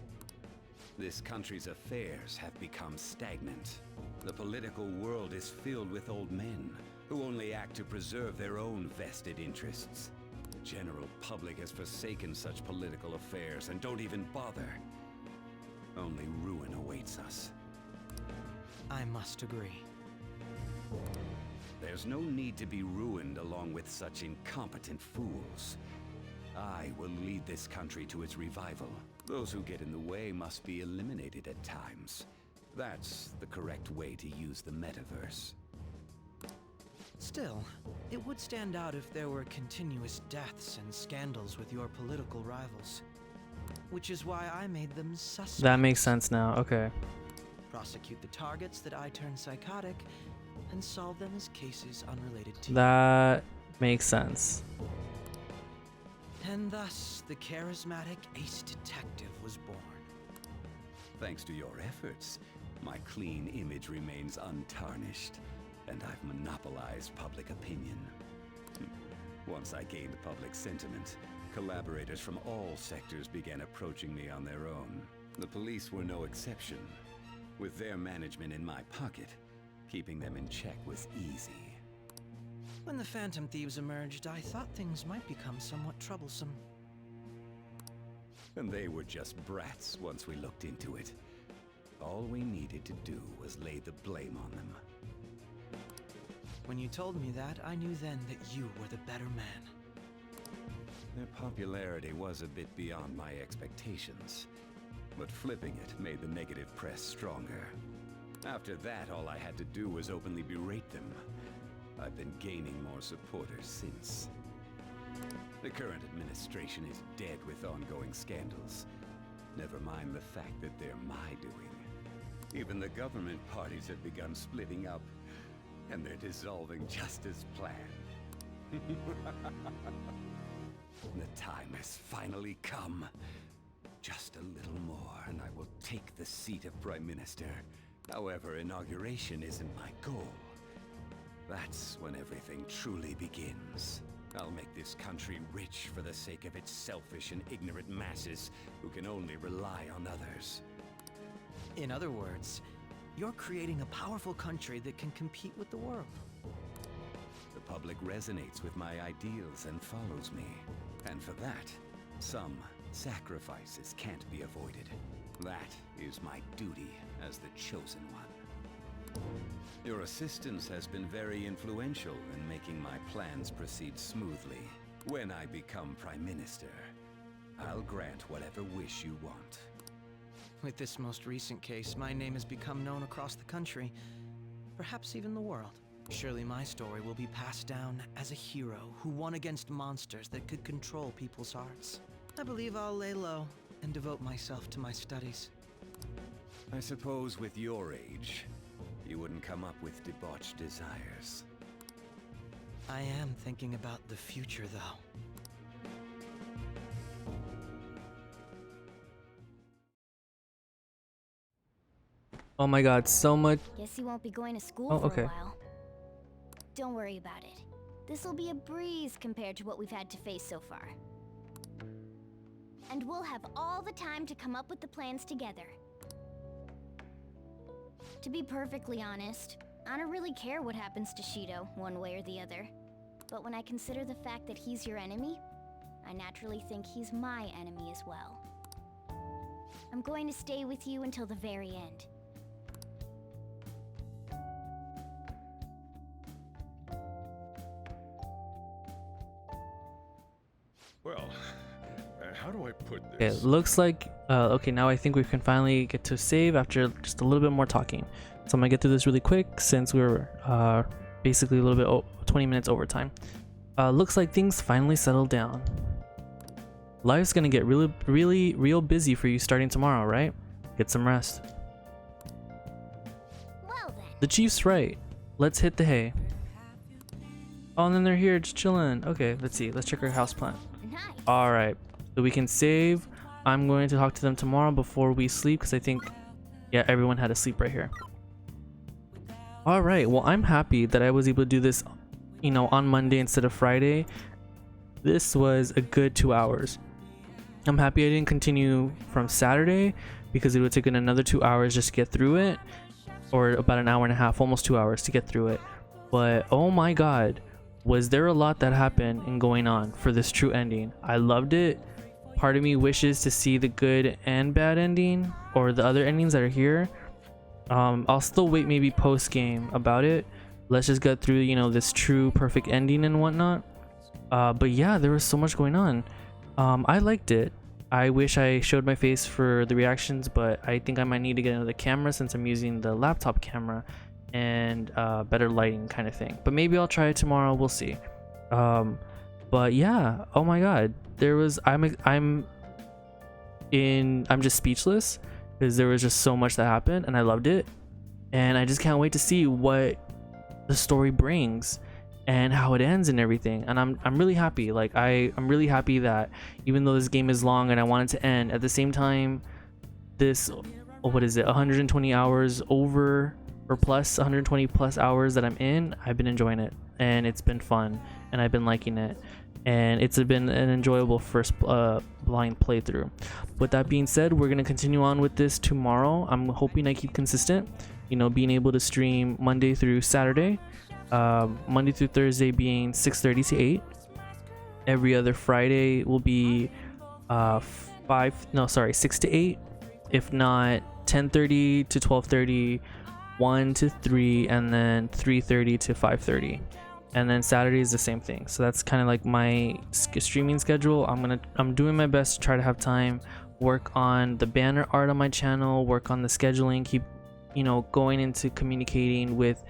This country's affairs have become stagnant. The political world is filled with old men who only act to preserve their own vested interests. The general public has forsaken such political affairs and don't even bother. Only ruin awaits us. I must agree. There's no need to be ruined along with such incompetent fools. I will lead this country to its revival. Those who get in the way must be eliminated at times. That's the correct way to use the metaverse. Still, it would stand out if there were continuous deaths and scandals with your political rivals. Which is why I made them suspects. That makes sense now. Okay. Prosecute the targets that I turn psychotic, and solve them as cases unrelated to That makes sense. And thus, the charismatic ace detective was born. Thanks to your efforts, my clean image remains untarnished, and I've monopolized public opinion. Once I gained public sentiment, collaborators from all sectors began approaching me on their own. The police were no exception. With their management in my pocket, keeping them in check was easy. When the Phantom Thieves emerged, I thought things might become somewhat troublesome. And they were just brats once we looked into it. All we needed to do was lay the blame on them. When you told me that, I knew then that you were the better man. Their popularity was a bit beyond my expectations, but flipping it made the negative press stronger. After that, all I had to do was openly berate them. I've been gaining more supporters since. The current administration is dead with ongoing scandals. Never mind the fact that they're my doing. Even the government parties have begun splitting up, and they're dissolving just as planned. The time has finally come. Just a little more, and I will take the seat of Prime Minister. However, inauguration isn't my goal. That's when everything truly begins. I'll make this country rich for the sake of its selfish and ignorant masses who can only rely on others. In other words, you're creating a powerful country that can compete with the world. The public resonates with my ideals and follows me. And for that, some sacrifices can't be avoided. That is my duty as the chosen one. Your assistance has been very influential in making my plans proceed smoothly. When I become Prime Minister, I'll grant whatever wish you want. With this most recent case, my name has become known across the country, perhaps even the world. Surely my story will be passed down as a hero who won against monsters that could control people's hearts. I believe I'll lay low and devote myself to my studies. I suppose with your age, you wouldn't come up with debauched desires. I am thinking about the future, though. Oh my god, so much. Guess you won't be going to school Oh, for okay. a while. Don't worry about it. This'll be a breeze compared to what we've had to face so far. And we'll have all the time to come up with the plans together. To be perfectly honest, I don't really care what happens to Shido, one way or the other. But when I consider the fact that he's your enemy, I naturally think he's my enemy as well. I'm going to stay with you until the very end. Well, how do I put Okay, this? it looks like okay, now I think we can finally get to save after just a little bit more talking. So I'm gonna get through this really quick since we're basically a little bit 20 minutes overtime. Looks like things finally settled down. Life's gonna get real busy for you starting tomorrow, right? Get some rest. Well then. The chief's right. Let's hit the hay. Oh, and then they're here just chilling. Okay, let's see. Let's check our house plan. Nice. All right, so we can save. I'm going to talk to them tomorrow before we sleep because I think, yeah, everyone had to sleep right here. All right, well, I'm happy that I was able to do this, you know, on Monday instead of Friday. This was a good 2 hours. I'm happy I didn't continue from Saturday because it would have taken another 2 hours just to get through it, or about an hour and a half, almost 2 hours to get through it. But oh my god, was there a lot that happened and going on for this true ending. I loved it. Part of me wishes to see the good and bad ending, or the other endings that are here. I'll still wait maybe post game about it. Let's just get through, you know, this true perfect ending and whatnot. But yeah, there was so much going on. I liked it. I wish I showed my face for the reactions, but I think I might need to get another camera since I'm using the laptop camera and better lighting kind of thing. But maybe I'll try it tomorrow. We'll see. But yeah, oh my god, there was I'm just speechless because there was just so much that happened and I loved it, and I just can't wait to see what the story brings and how it ends and everything. And I'm really happy. Like I'm really happy that even though this game is long and I want it to end, at the same time, this, what is it, 120 hours over or plus 120 plus hours that I'm in, I've been enjoying it and it's been fun and I've been liking it, and it's been an enjoyable first blind playthrough. With that being said, we're gonna continue on with this tomorrow. I'm hoping I keep consistent, you know, being able to stream Monday through Saturday, Monday through Thursday being 6:30 to 8. Every other Friday will be 6 to 8, if not 10:30 to 12:30, 1 to 3, and then 3:30 to 5:30. And then Saturday is the same thing. So that's kind of like my streaming schedule. I'm doing my best to try to have time, work on the banner art on my channel, work on the scheduling, keep, you know, going into communicating with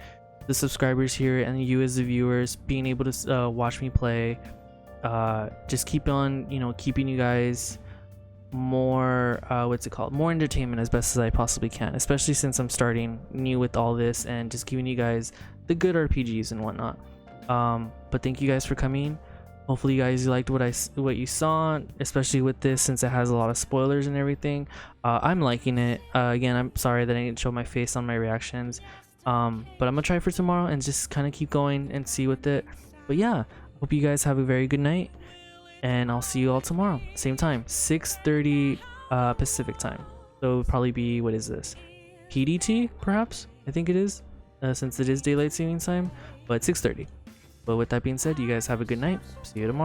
the subscribers here and you as the viewers, being able to watch me play, just keep on, you know, keeping you guys more more entertainment as best as I possibly can, especially since I'm starting new with all this and just giving you guys the good RPGs and whatnot. But thank you guys for coming. Hopefully you guys liked what you saw, especially with this since it has a lot of spoilers and everything. I'm liking it. Again, I'm sorry that I didn't show my face on my reactions, but I'm gonna try for tomorrow and just kind of keep going and see with it. But yeah, hope you guys have a very good night, and I'll see you all tomorrow, same time, 6:30 Pacific time. So it'll probably be, what is this, PDT perhaps, I think it is, since it is daylight saving time, but 6:30. But with that being said, you guys have a good night. See you tomorrow.